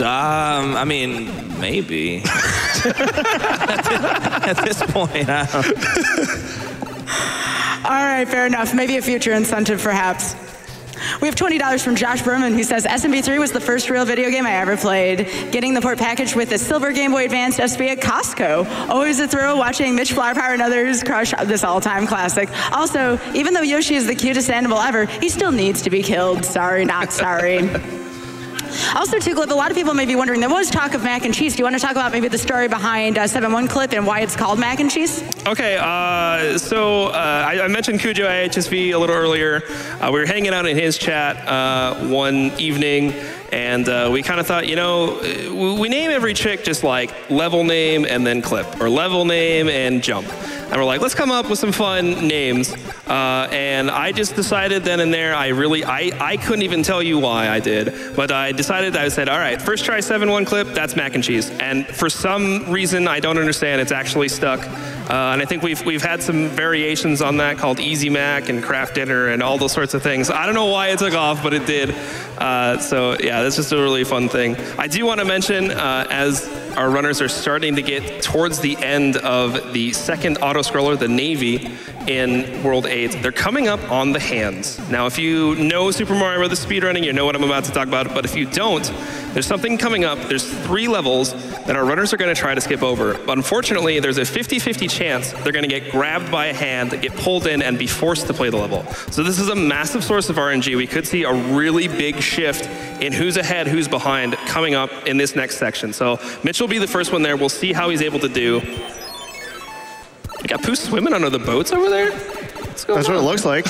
I mean, maybe. At this point, I don't. All right, fair enough. Maybe a future incentive, perhaps. We have $20 from Josh Berman, who says, SMB3 was the first real video game I ever played. Getting the port package with a silver Game Boy Advance SP at Costco. Always a thrill watching MitchFlowerPower and others crush this all-time classic. Also, even though Yoshi is the cutest animal ever, he still needs to be killed. Sorry, not sorry. Also, too, Clip, a lot of people may be wondering, there was talk of mac and cheese. Do you want to talk about maybe the story behind 7-1 Clip and why it's called mac and cheese? Okay, I mentioned Cujo IHSV a little earlier. We were hanging out in his chat one evening, and we kind of thought, you know, we name every chick just like level name and then clip, or level name and jump. And we're like, let's come up with some fun names. And I just decided then and there, I couldn't even tell you why I did, but I said, all right, first try 7-1 Clip, that's mac and cheese. And for some reason I don't understand, it's actually stuck. And I think we've had some variations on that called Easy Mac and Craft Dinner and all those sorts of things. I don't know why it took off, but it did. So yeah, that's just a really fun thing. I do want to mention, as our runners are starting to get towards the end of the second auto-scroller, the Navy, in World 8, they're coming up on the hands. Now, if you know Super Mario Bros. Speedrunning, you know what I'm about to talk about, but if you don't, there's something coming up. There's 3 levels that our runners are going to try to skip over. But unfortunately, there's a 50-50 chance they're going to get grabbed by a hand, get pulled in, and be forced to play the level. So this is a massive source of RNG. We could see a really big shift in who's ahead, who's behind, coming up in this next section. So Mitch will be the first one there. We'll see how he's able to do. We got Pooh swimming under the boats over there? What's going on? That's what it looks like.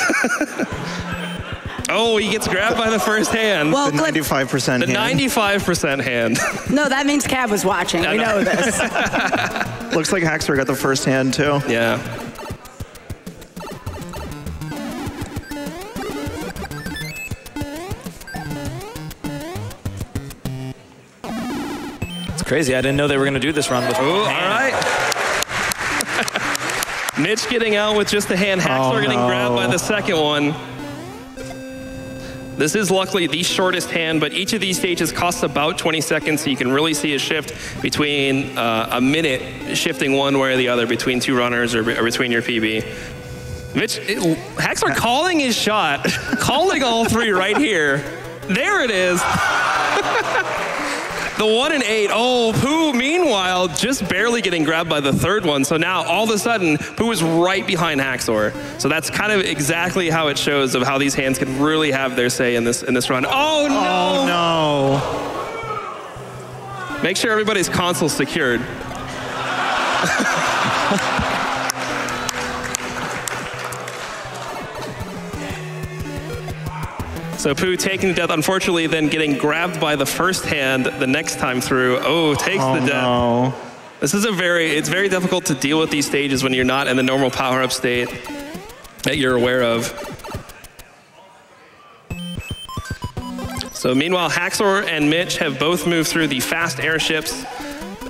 Oh, he gets grabbed by the first hand. Well, The 95% The hand. 95% hand. no, that means Cab was watching. We know this. Looks like Haxor got the first hand, too. Yeah. It's crazy. I didn't know they were going to do this run before. Ooh, all right. Mitch getting out with just the hand. Haxor getting grabbed by the second one. This is luckily the shortest hand, but each of these stages costs about 20 seconds, so you can really see a shift between a minute shifting one way or the other between 2 runners or between your PB. Mitch, Haxor calling his shot, calling all 3 right here. There it is. The 1 and 8. Oh, Pooh, meanwhile, just barely getting grabbed by the third one. So now, all of a sudden, Pooh is right behind Haxor. So that's kind of exactly how it shows of how these hands can really have their say in this run. Oh, no! Oh, no. Make sure everybody's console's secured. So Pooh taking the death, unfortunately then getting grabbed by the first hand the next time through. Oh, takes the death. No. This is it's very difficult to deal with these stages when you're not in the normal power-up state that you're aware of. So meanwhile, Haxor and Mitch have both moved through the fast airships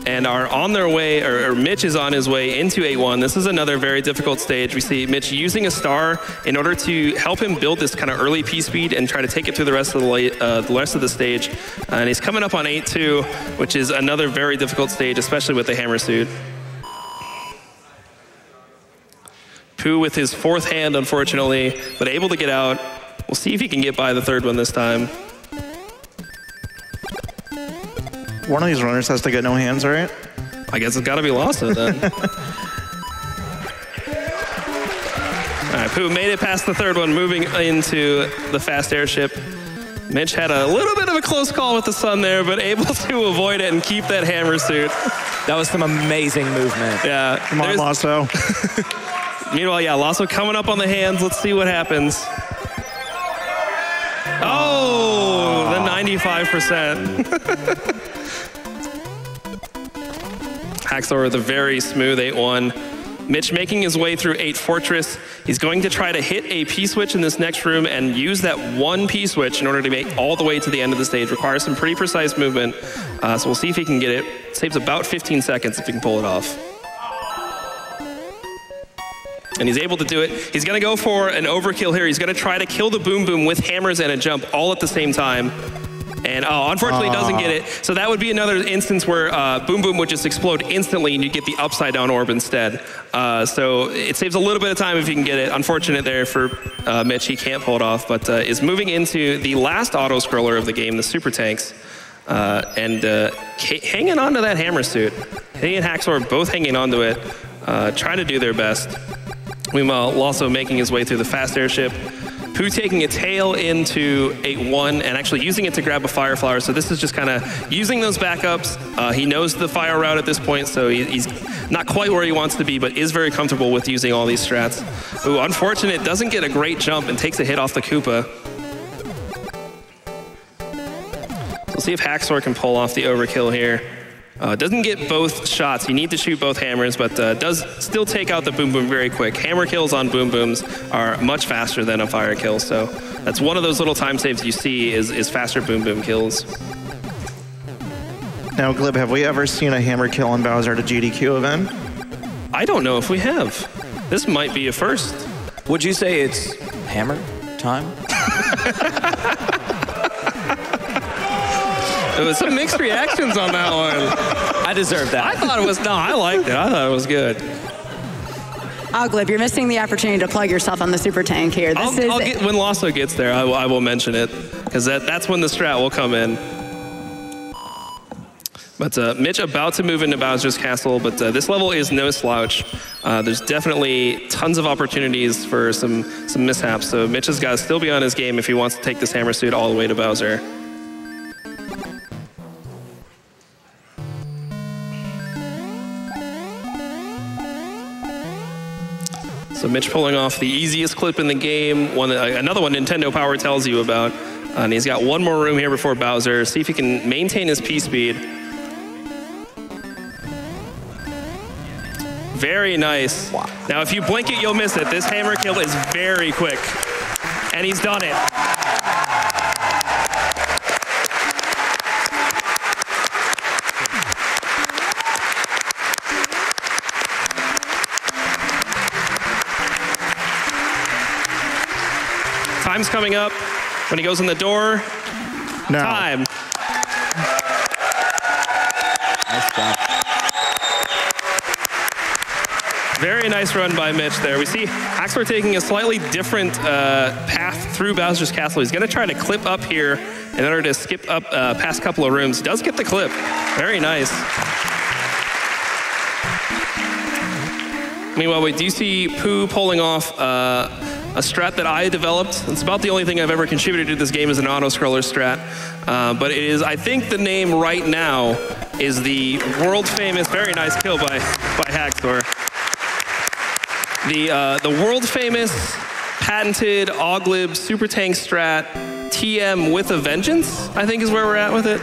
and are on their way, or Mitch is on his way into 8-1. This is another very difficult stage. We see Mitch using a star in order to help him build this kind of early P speed and try to take it through the rest of the stage. And he's coming up on 8-2, which is another very difficult stage, especially with the hammer suit. Pooh with his fourth hand, unfortunately, but able to get out. We'll see if he can get by the third one this time. One of these runners has to get no hands, right? I guess it's got to be Lawso then. All right, Pooh made it past the third one, moving into the fast airship. Mitch had a little bit of a close call with the sun there, but able to avoid it and keep that hammer suit. That was some amazing movement. Yeah. Come on, Lawso. Meanwhile, yeah, Lawso coming up on the hands. Let's see what happens. Oh, the 95%. Haxor with a very smooth 8-1. Mitch making his way through 8 Fortress. He's going to try to hit a P-switch in this next room and use that one P-switch in order to make all the way to the end of the stage. Requires some pretty precise movement. So we'll see if he can get it. Saves about 15 seconds if he can pull it off. And he's able to do it. He's going to go for an overkill here. He's going to try to kill the Boom Boom with hammers and a jump all at the same time. And unfortunately doesn't get it. So that would be another instance where Boom Boom would just explode instantly and you get the upside down orb instead. So it saves a little bit of time if you can get it. Unfortunate there for Mitch, he can't pull it off, but is moving into the last auto-scroller of the game, the Super Tanks, and hanging on to that hammer suit. He and Haxor both hanging on to it, trying to do their best. Meanwhile, Lawso making his way through the fast airship. Pooh taking a tail into 8-1 and actually using it to grab a fire flower. So this is just kind of using those backups. He knows the fire route at this point, so he's not quite where he wants to be, but is very comfortable with using all these strats. Ooh, unfortunate, doesn't get a great jump and takes a hit off the Koopa. So we'll see if Haxor can pull off the overkill here. Doesn't get both shots. You need to shoot both hammers, but does still take out the Boom Boom very quick. Hammer kills on Boom Booms are much faster than a fire kill, so that's one of those little time saves you see is faster Boom Boom kills. Now, Glib, have we ever seen a hammer kill in Bowser at a GDQ event? I don't know if we have. This might be a first. Would you say it's hammer time? There was some mixed reactions on that one. I deserve that. I thought it was, no, I liked it. I thought it was good. Aweglib, you're missing the opportunity to plug yourself on the super tank here. I'll get, when Lawso gets there, I will mention it, because that's when the strat will come in. But Mitch about to move into Bowser's Castle, but this level is no slouch. There's definitely tons of opportunities for some mishaps, so Mitch has got to still be on his game if he wants to take this hammer suit all the way to Bowser. So Mitch pulling off the easiest clip in the game, another one Nintendo Power tells you about. And he's got one more room here before Bowser. See if he can maintain his P speed. Very nice. Wow. Now, if you blink it, you'll miss it. This hammer kill is very quick. And he's done it. Time's coming up. When he goes in the door, no. Time. Nice job. Very nice run by Mitch there. We see Haxor taking a slightly different path through Bowser's Castle. He's going to try to clip up here in order to skip up past a couple of rooms. Does get the clip. Very nice. Meanwhile, we do see Pooh pulling off a strat that I developed. It's about the only thing I've ever contributed to this game is an auto-scroller strat. But it is, I think the name right now is the world-famous, very nice kill by Haxor. The world-famous, patented Aweglib super tank strat TM with a vengeance, I think is where we're at with it.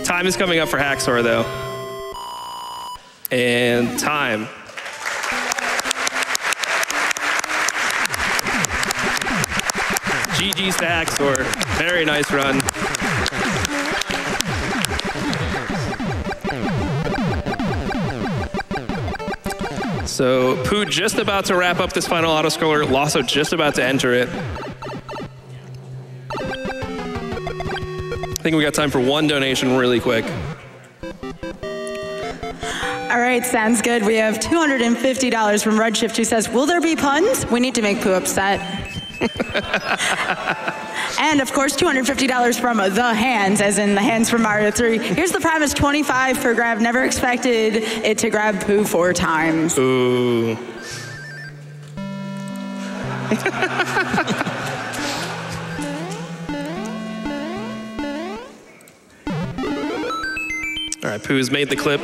Time is coming up for Haxor, though. And time. GG's to Haxor. Very nice run. So Pooh just about to wrap up this final auto-scroller. Lawso just about to enter it. I think we got time for one donation really quick. All right, sounds good. We have $250 from Redshift, who says, will there be puns? We need to make Pooh upset. And of course, $250 from The Hands, as in the hands from Mario 3. Here's the promise, 25 per grab. Never expected it to grab Pooh 4 times. Ooh. All right, Pooh's made the clip.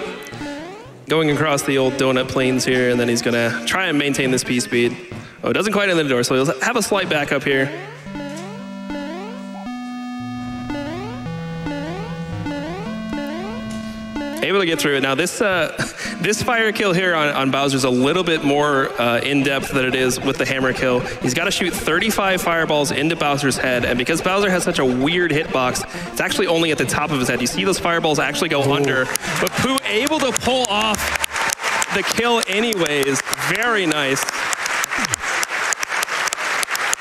Going across the old donut plains here, and then he's gonna try and maintain this P speed. Oh, it doesn't quite enter the door, so he'll have a slight backup here. Able to get through it. Now this this fire kill here on Bowser's a little bit more in-depth than it is with the hammer kill. He's got to shoot 35 fireballs into Bowser's head, and because Bowser has such a weird hitbox, it's actually only at the top of his head. You see those fireballs actually go under, but Pooh able to pull off the kill anyways. Very nice.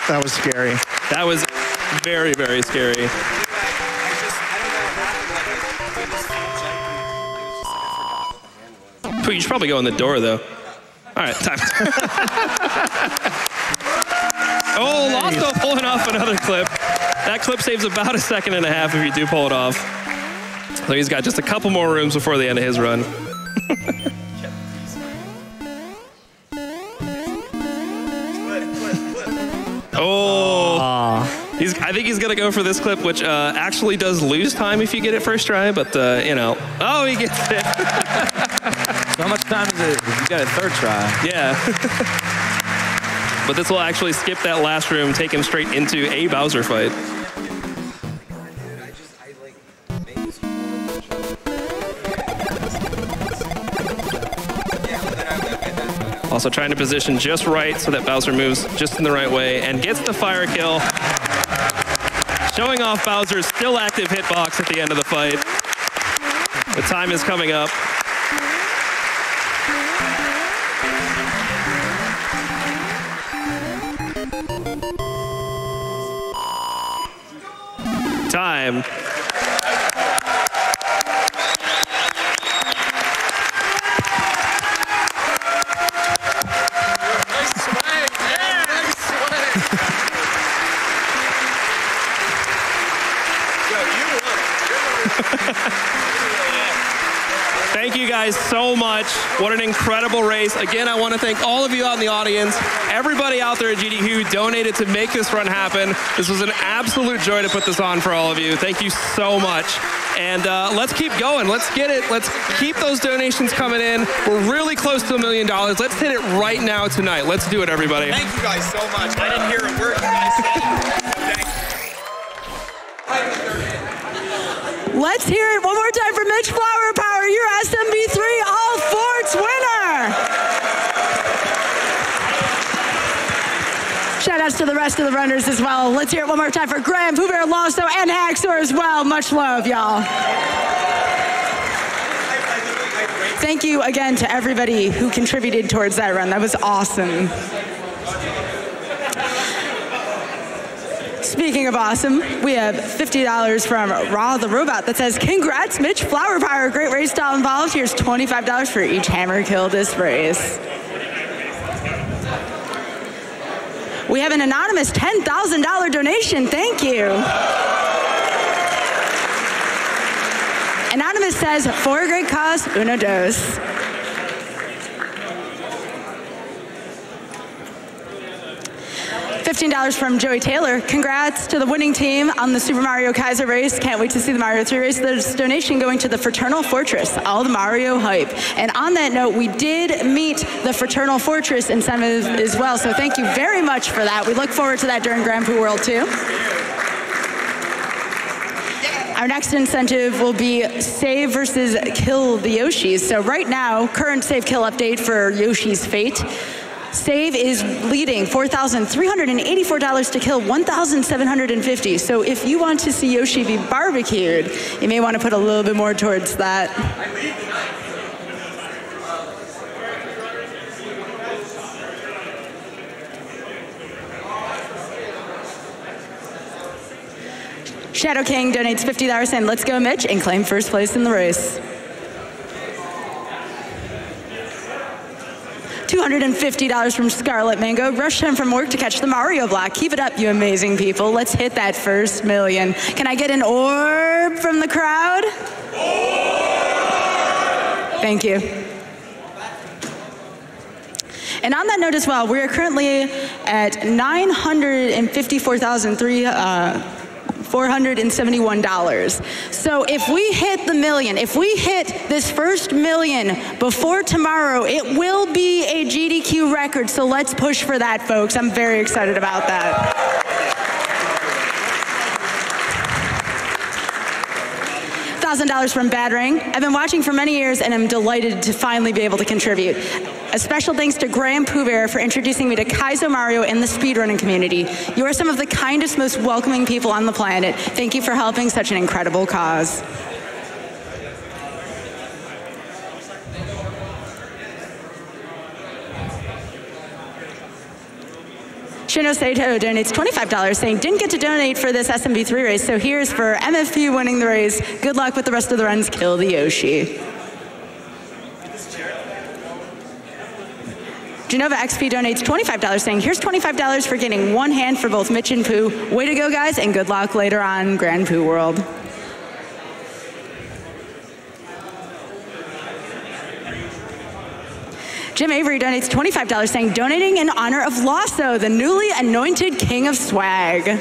That was scary. That was very, very scary. Pooh, you should probably go in the door, though. All right, time. Oh, Lawso pulling off another clip. That clip saves about 1.5 seconds if you do pull it off. So he's got just a couple more rooms before the end of his run. Oh. I think he's going to go for this clip, which actually does lose time if you get it first try, but, you know. Oh, he gets it. So how much time is it if you got it third try? Yeah. But this will actually skip that last room, take him straight into a Bowser fight. Also trying to position just right so that Bowser moves just in the right way and gets the fire kill. Showing off Bowser's still active hitbox at the end of the fight. The time is coming up. Time. Thank you guys so much. What an incredible race. Again, I want to thank all of you out in the audience, everybody out there at GD who donated to make this run happen. This was an absolute joy to put this on for all of you. Thank you so much. And let's keep going. Let's get it. Let's keep those donations coming in. We're really close to $1 million. Let's hit it right now tonight. Let's do it, everybody. Thank you guys so much. I didn't hear a word you guys said. Let's hear it one more time for MitchFlowerPower, your SMB3 All Forts winner. Shout outs to the rest of the runners as well. Let's hear it one more time for grandpoobear, Lawso, and TheHaxor as well. Much love, y'all. Thank you again to everybody who contributed towards that run. That was awesome. Speaking of awesome, we have $50 from Raw the Robot that says, congrats, MitchFlowerPower, great race style involved. Here's $25 for each hammer kill this race. We have an anonymous $10,000 donation. Thank you. Anonymous says, for a great cause, uno dos. $15 from Joey Taylor. Congrats to the winning team on the Super Mario Kaiser race. Can't wait to see the Mario 3 race. There's a donation going to the Fraternal Fortress, all the Mario hype. And on that note, we did meet the Fraternal Fortress incentive as well, so thank you very much for that. We look forward to that during Grand Pooh World too. Our next incentive will be save versus kill the Yoshis. So right now, current save kill update for Yoshi's Fate. Save is leading $4,384 to kill $1,750. So if you want to see Yoshi be barbecued, you may want to put a little bit more towards that. Shadow King donates $50 saying, let's go Mitch, and claim first place in the race. $250 from Scarlet Mango. Rush time from work to catch the Mario block. Keep it up, you amazing people. Let's hit that first million. Can I get an orb from the crowd? Thank you. And on that note as well, we are currently at $954,471. So if we hit the million, if we hit this first million before tomorrow, it will be a GDQ record. So let's push for that, folks. I'm very excited about that. $1,000 from Bad Ring. I've been watching for many years and I'm delighted to finally be able to contribute. A special thanks to grandpoobear for introducing me to Kaizo Mario and the speedrunning community. You are some of the kindest, most welcoming people on the planet. Thank you for helping such an incredible cause. Shino Saito donates $25 saying, didn't get to donate for this SMB3 race, so here's for MFP winning the race. Good luck with the rest of the runs. Kill the Yoshi. Genova XP donates $25 saying, here's $25 for getting one hand for both Mitch and Pooh. Way to go, guys, and good luck later on Grand Pooh World. Jim Avery donates $25 saying, donating in honor of Lawso, the newly anointed king of swag.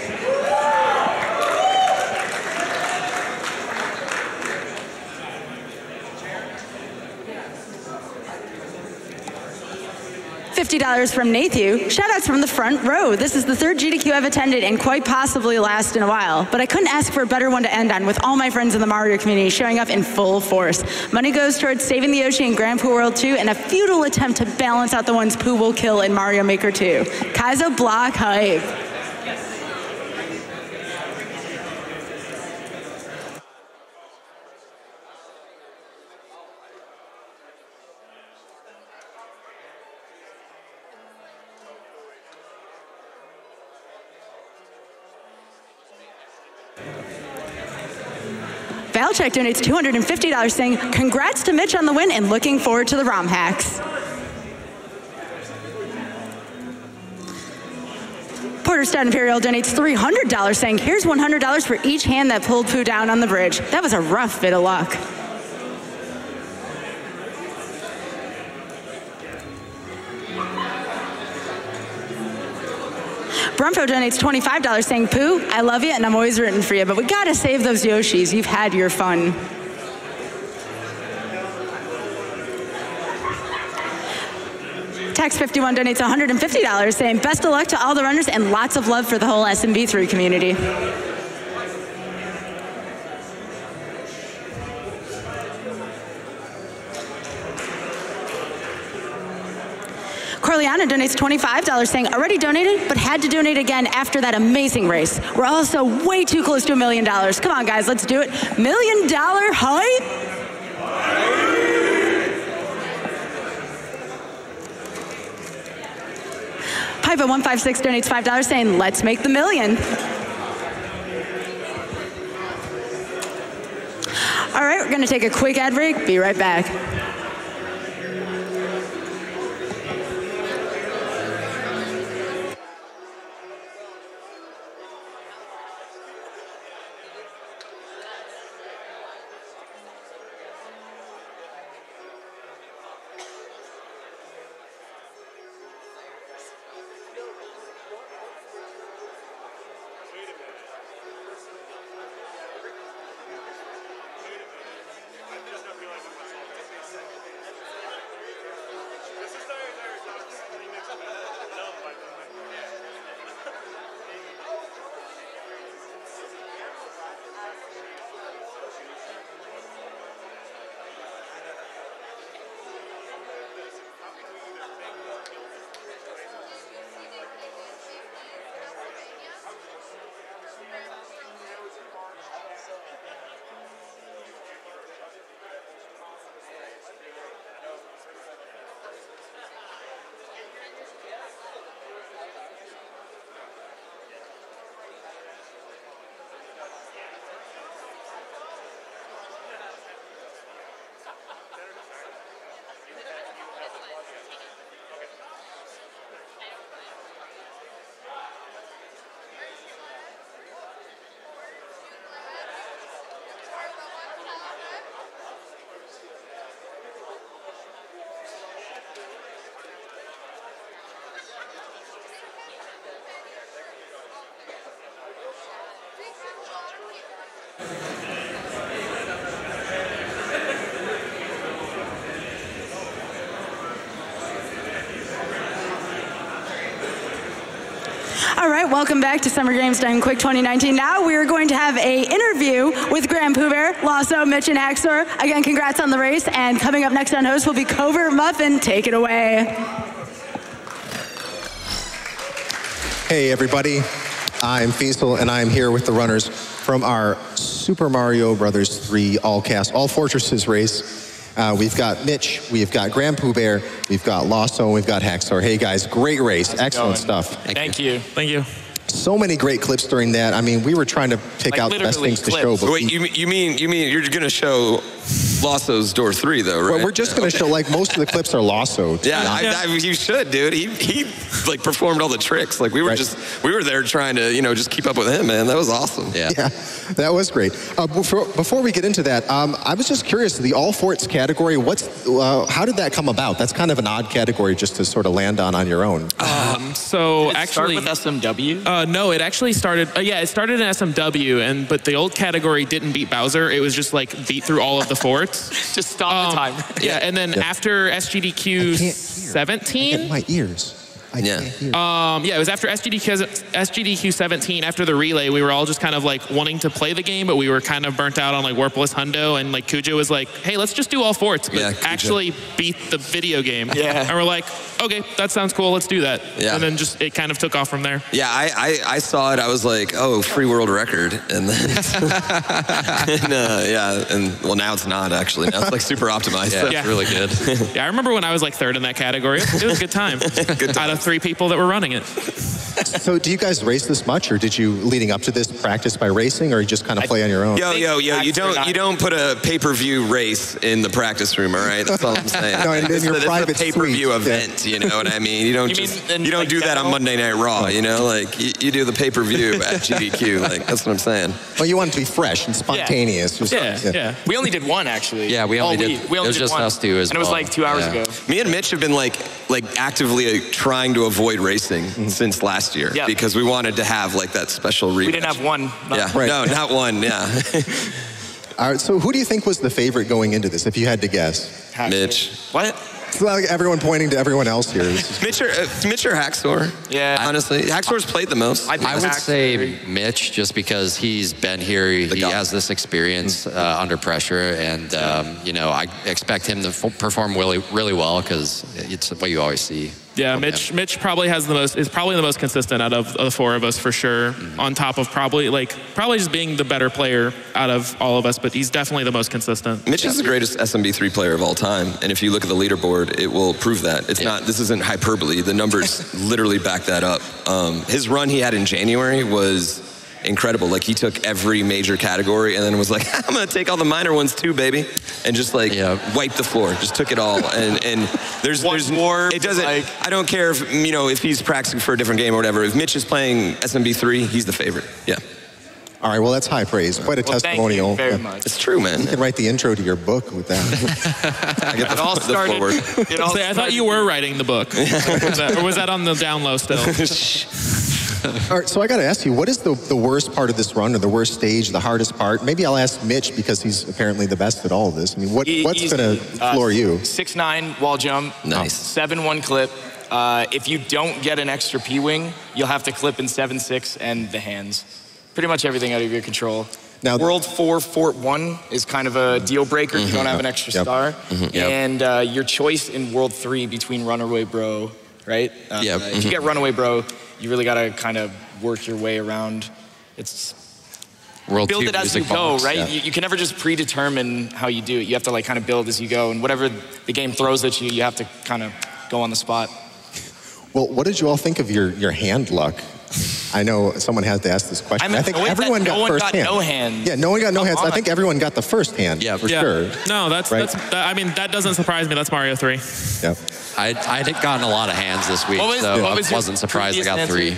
$50 from Nathu. Shoutouts from the front row. This is the third GDQ I've attended and quite possibly last in a while. But I couldn't ask for a better one to end on with all my friends in the Mario community showing up in full force. Money goes towards saving the Yoshi in Grand Pooh World 2 and a futile attempt to balance out the ones Pooh will kill in Mario Maker 2. Kaizo block hype. Valcheck donates $250 saying, congrats to Mitch on the win and looking forward to the ROM hacks. Porterstead Imperial donates $300 saying, here's $100 for each hand that pulled Pooh down on the bridge. That was a rough bit of luck. Brumfo donates $25 saying, Pooh, I love you and I'm always rooting for you, but we gotta save those Yoshis. You've had your fun. Tax51 donates $150 saying, best of luck to all the runners and lots of love for the whole SMB3 community. Corleana donates $25 saying, already donated, but had to donate again after that amazing race. We're also way too close to $1 million. Come on, guys, let's do it. $1 million hype? Pipa156 donates $5 saying, let's make the million. All right, we're gonna take a quick ad break. Be right back. All right, welcome back to Summer Games Done Quick 2019. Now we are going to have an interview with grandpoobear, Lawso, Mitch, and TheHaxor. Again, congrats on the race. And coming up next on host will be Covert Muffin. Take it away. Hey everybody, I'm Feasel and I'm here with the runners from our Super Mario Bros. 3 all fortresses race. We've got Mitch, we've got grandpoobear, we've got Lawso, and we've got TheHaxor. Hey guys, great race, excellent stuff. Thank you. Thank you. So many great clips during that. I mean, we were trying to pick out the best things to show. But wait, you mean you're gonna show Lawso's door 3 though, right? Well, we're just gonna show, like, most of the clips are Lawso. Yeah, you should, dude. He like performed all the tricks. Like we were there trying to, you know, just keep up with him, man. That was awesome. Yeah, that was great. Before we get into that, I was just curious, the all forts category, how did that come about? That's kind of an odd category just to sort of land on your own. So Did it actually, start with SMW? no, it actually started. It started in SMW, but the old category didn't beat Bowser. It was just like beat through all of the forts. Just stop the timer. Yeah, and then after SGDQ 17, my ears. I can't hear. it was after SGDQ 17. After the relay, we were all just kind of like wanting to play the game, but we were kind of burnt out on like Warpless Hundo, and like Cujo was like, "Hey, let's just do all forts, but actually beat the video game." Yeah, and we're like, "Okay, that sounds cool. Let's do that." Yeah, and then just it kind of took off from there. Yeah, I saw it. I was like, "Oh, free world record," and then well now it's not actually. Now it's like super optimized. Yeah, it's really good. Yeah, I remember when I was like 3rd in that category. It was a good time. Out of 3 people that were running it. So do you guys race this much, or did you, leading up to this, practice by racing, or you just kind of play on your own? Yo, you don't put a pay-per-view race in the practice room, all right? That's all I'm saying. No, in your private This is a pay-per-view event, you know what I mean? You don't do that on Monday Night Raw, you know? Like, you do the pay-per-view at GDQ, like, that's what I'm saying. Well, you want it to be fresh and spontaneous. Yeah. We only did one, actually. Yeah, we only did. We only did just one. us two as and well. it was like 2 hours ago. Me and Mitch have been like actively trying to avoid racing since last year because we wanted to have like that special rematch. We didn't have one. No, not one. Yeah. All right. So who do you think was the favorite going into this, if you had to guess? Mitch. What? It's like everyone pointing to everyone else here. Mitch or TheHaxor? Yeah. Honestly, TheHaxor's played the most. I would say Mitch, just because he's been here. He has this experience under pressure, and you know, I expect him to perform really well because it's what you always see. Yeah, Mitch probably is probably the most consistent out of the 4 of us for sure. On top of probably just being the better player out of all of us, but he's definitely the most consistent. Mitch is the greatest SMB3 player of all time, and if you look at the leaderboard, it will prove that. It's not. This isn't hyperbole. The numbers literally back that up. His run he had in January was incredible. Like, he took every major category and then was like, I'm gonna take all the minor ones too, baby, and just like wipe the floor. Just took it all. And there's more. It doesn't. I don't care if if he's practicing for a different game or whatever. If Mitch is playing SMB3, he's the favorite. Yeah. All right, well, that's high praise. Quite a testimonial. Thank you very much. It's true, man. You can write the intro to your book with that. I get the forward. I thought you were writing the book. or was that on the down low still? All right, so I got to ask you, what is the worst part of this run, or the worst stage, the hardest part? Maybe I'll ask Mitch, because he's apparently the best at all of this. I mean, what's going to floor you? 6'9" wall jump. Nice. 7-1 clip. If you don't get an extra P-wing, you'll have to clip in 7-6 and the hands. Pretty much everything out of your control. Now, World 4 Fort 1 is kind of a deal breaker if you don't have an extra star. And your choice in World 3 between Runaway Bro, right? If you get Runaway Bro, you really got to kind of work your way around. It's build it as you go, right? You can never just predetermine how you do it. You have to like kind of build as you go, and whatever the game throws at you, you have to kind of go on the spot. Well, what did you all think of your hand luck? I know someone has to ask this question. I think everyone got first hand. No hand. Yeah, no one got no hands. I think everyone got the first hand. Yeah, for sure. No, I mean, that doesn't surprise me. That's Mario 3. Yep. I had gotten a lot of hands this week, so I wasn't surprised I got 3.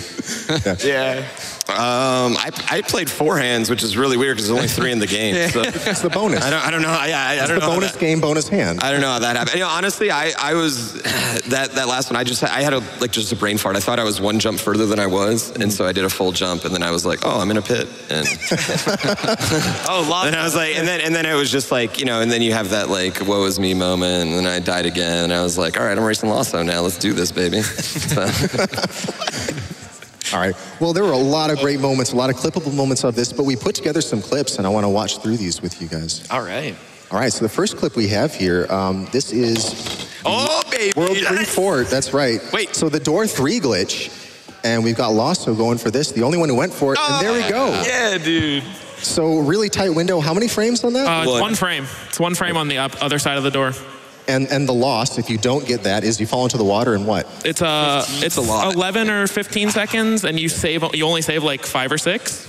Yeah. I played 4 hands, which is really weird because there's only 3 in the game. So. It's the bonus. I don't know. Yeah, I don't know. Bonus game, bonus hand. I don't know how that happened. You know, honestly, I was that last one. I had just a brain fart. I thought I was 1 jump further than I was, and so I did a full jump, and then I was like, oh, I'm in a pit. And and I was like, and then it was just like, you know, and then you have that like woe is me moment, and then I died again, and I was like, all right, I'm racing Lawso now. Let's do this, baby. So. All right. Well, there were a lot of great moments, a lot of clippable moments of this, but we put together some clips, and I want to watch through these with you guys. All right. All right. So the first clip we have here, this is baby. World 3 Fort. That's right. Wait. So the door 3 glitch, and we've got Lawso going for this, the only one who went for it, and there we go. Yeah, dude. So really tight window. How many frames on that? It's 1 frame. It's 1 frame on the other side of the door. And the loss, if you don't get that, is you fall into the water and what? It's a lot. 11 or 15 seconds, and you only save like 5 or 6.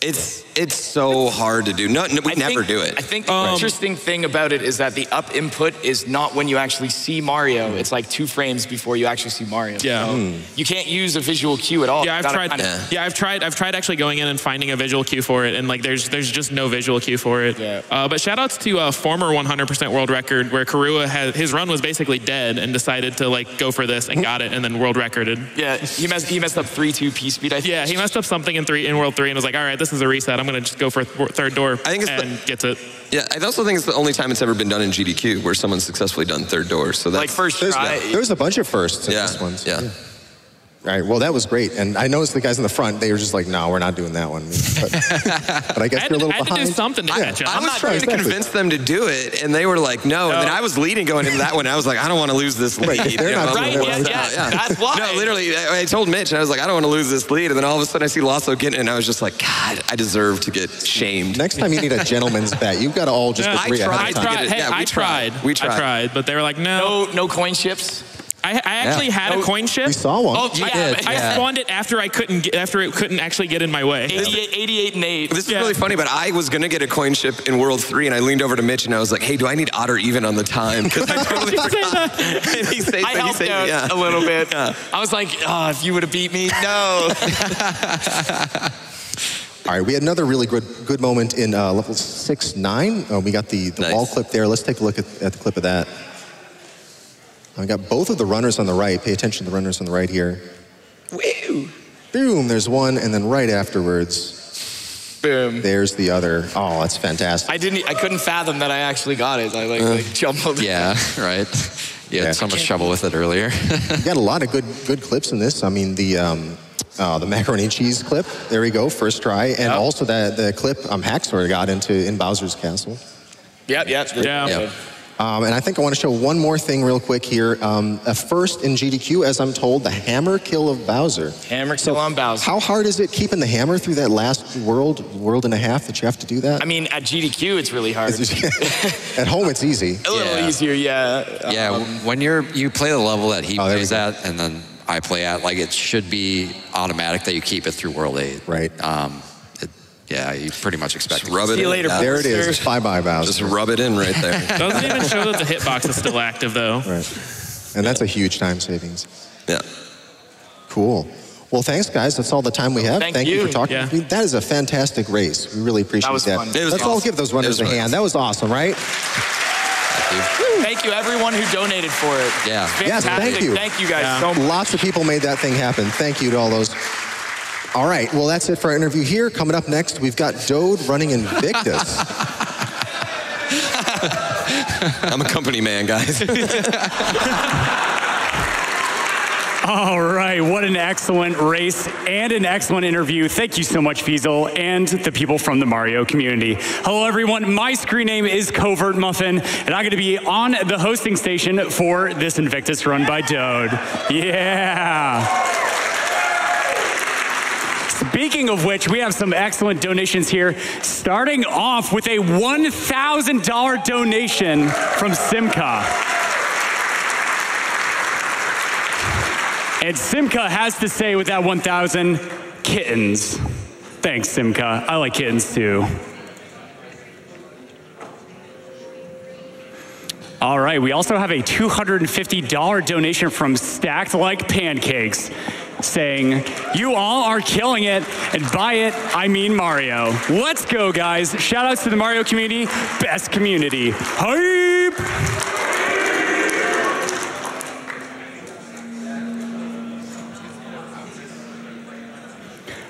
It's so hard to do. We never do it. I think the interesting thing about it is that the up input is not when you actually see Mario. It's like 2 frames before you actually see Mario. Yeah. So you can't use a visual cue at all. Yeah, I've tried actually going in and finding a visual cue for it, and like there's just no visual cue for it. Yeah. But shout outs to a former 100% world record where Karua his run was basically dead and decided to like go for this and got it and then world recorded. Yeah, he messed up 3-2 P speed. I think. Yeah, he messed up something in World 3 and was like, all right, this is a reset. I'm gonna just go for 3rd door. I think gets it. Yeah, I also think it's the only time it's ever been done in GDQ where someone's successfully done 3rd door. So that's like first try. There's a bunch of firsts in this one. So yeah. All right, well, that was great. And I noticed the guys in the front, they were just like, no, we're not doing that one. But I guess they're a little behind. I had to do something to catch up. I was trying to convince them to do it, and they were like, no. And then I was leading going into that one, and I was like, I don't want to lose this lead. They're not right, yeah, that's why. No, literally, I told Mitch, and I was like, I don't want to lose this lead. And then all of a sudden, I see Lawso getting it, and I was just like, God, I deserve to get shamed. Next time you need a gentleman's bet. You've got to all just agree ahead of time. I tried, but they were like, no. No coin ships. I actually had a coin ship. We saw one. Oh, yeah. I spawned it after it couldn't actually get in my way. 88 and 8. This is really funny, but I was going to get a coin ship in World 3, and I leaned over to Mitch, and I was like, hey, do I need odd or even on the time? Because I totally forgot. And he said, I helped out a little bit. Yeah. I was like, oh, if you would have beat me, no. All right, we had another really good moment in level 6-9. We got the wall clip there. Let's take a look at the clip of that. We got both of the runners on the right. Pay attention to the runners on the right here. Woo! Boom, there's one, and then right afterwards, boom, there's the other. Oh, that's fantastic. I couldn't fathom that I actually got it. I like jumbled. Yeah, right. You had so much trouble with it earlier. You got a lot of good clips in this. I mean, the macaroni and cheese clip. There we go, first try, and also the clip Haxor got in Bowser's Castle. Yep. And I think I want to show one more thing real quick here. A first in GDQ, as I'm told, the hammer kill of Bowser. Hammer kill on Bowser. How hard is it keeping the hammer through that last world and a half that you have to do that? I mean, at GDQ, it's really hard. At home, it's easy. A little easier, yeah. Yeah, when you play the level that he plays at, and then I play at, like it should be automatic that you keep it through World 8. Right. Yeah, you pretty much expect it. Rub it See you later. There it is. Bye-bye, Bowser. Just rub it in right there. Doesn't even show that the hitbox is still active, though. Right. And that's a huge time savings. Yeah. Cool. Well, thanks, guys. That's all the time we have. Thank you for talking with me. That is a fantastic race. We really appreciate that. That was fun. Let's all give those runners a hand. That was awesome, right? Thank you, everyone who donated for it. Yeah. Yes, thank you. Thank you, guys. So much. Lots of people made that thing happen. Thank you to all those. All right, well, that's it for our interview here. Coming up next, we've got Dode running Invictus. I'm a company man, guys. All right, what an excellent race and an excellent interview. Thank you so much, Feasel, and the people from the Mario community. Hello, everyone. My screen name is Covert Muffin, and I'm going to be on the hosting station for this Invictus run by Dode. Yeah. Speaking of which, we have some excellent donations here, starting off with a $1,000 donation from Simca. And Simca has to say with that 1,000, kittens. Thanks, Simca. I like kittens too. All right, we also have a $250 donation from Stacked Like Pancakes. saying, "You all are killing it," and by it, I mean Mario. Let's go, guys. Shout outs to the Mario community, best community. Hype!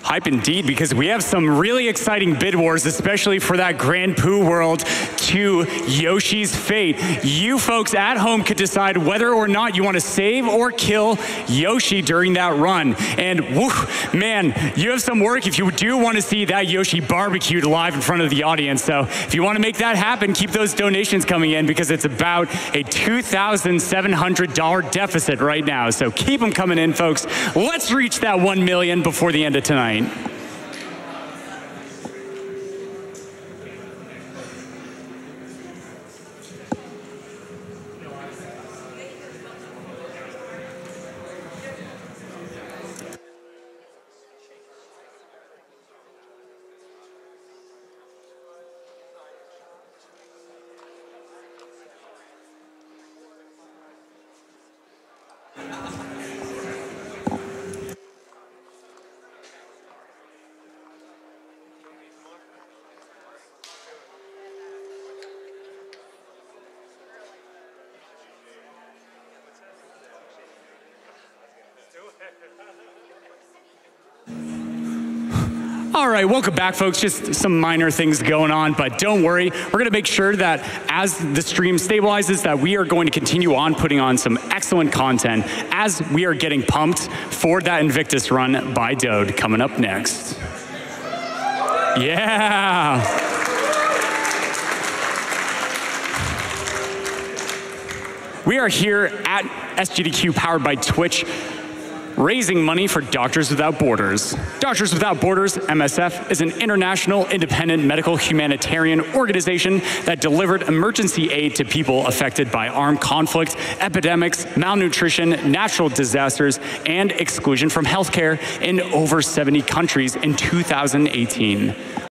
Hype indeed, because we have some really exciting bid wars, especially for that Grand Poo World to Yoshi's Fate. You folks at home could decide whether or not you want to save or kill Yoshi during that run. And woo, man, you have some work if you do want to see that Yoshi barbecued live in front of the audience. So if you want to make that happen, keep those donations coming in, because it's about a $2,700 deficit right now. So keep them coming in, folks. Let's reach that 1 million before the end of tonight. All right, welcome back, folks. Just some minor things going on, but don't worry. We're going to make sure that as the stream stabilizes, that we are going to continue on putting on some excellent content as we are getting pumped for that Invictus run by Dode coming up next. Yeah. We are here at SGDQ powered by Twitch, raising money for Doctors Without Borders. Doctors Without Borders, MSF, is an international independent medical humanitarian organization that delivered emergency aid to people affected by armed conflict, epidemics, malnutrition, natural disasters, and exclusion from healthcare in over 70 countries in 2018.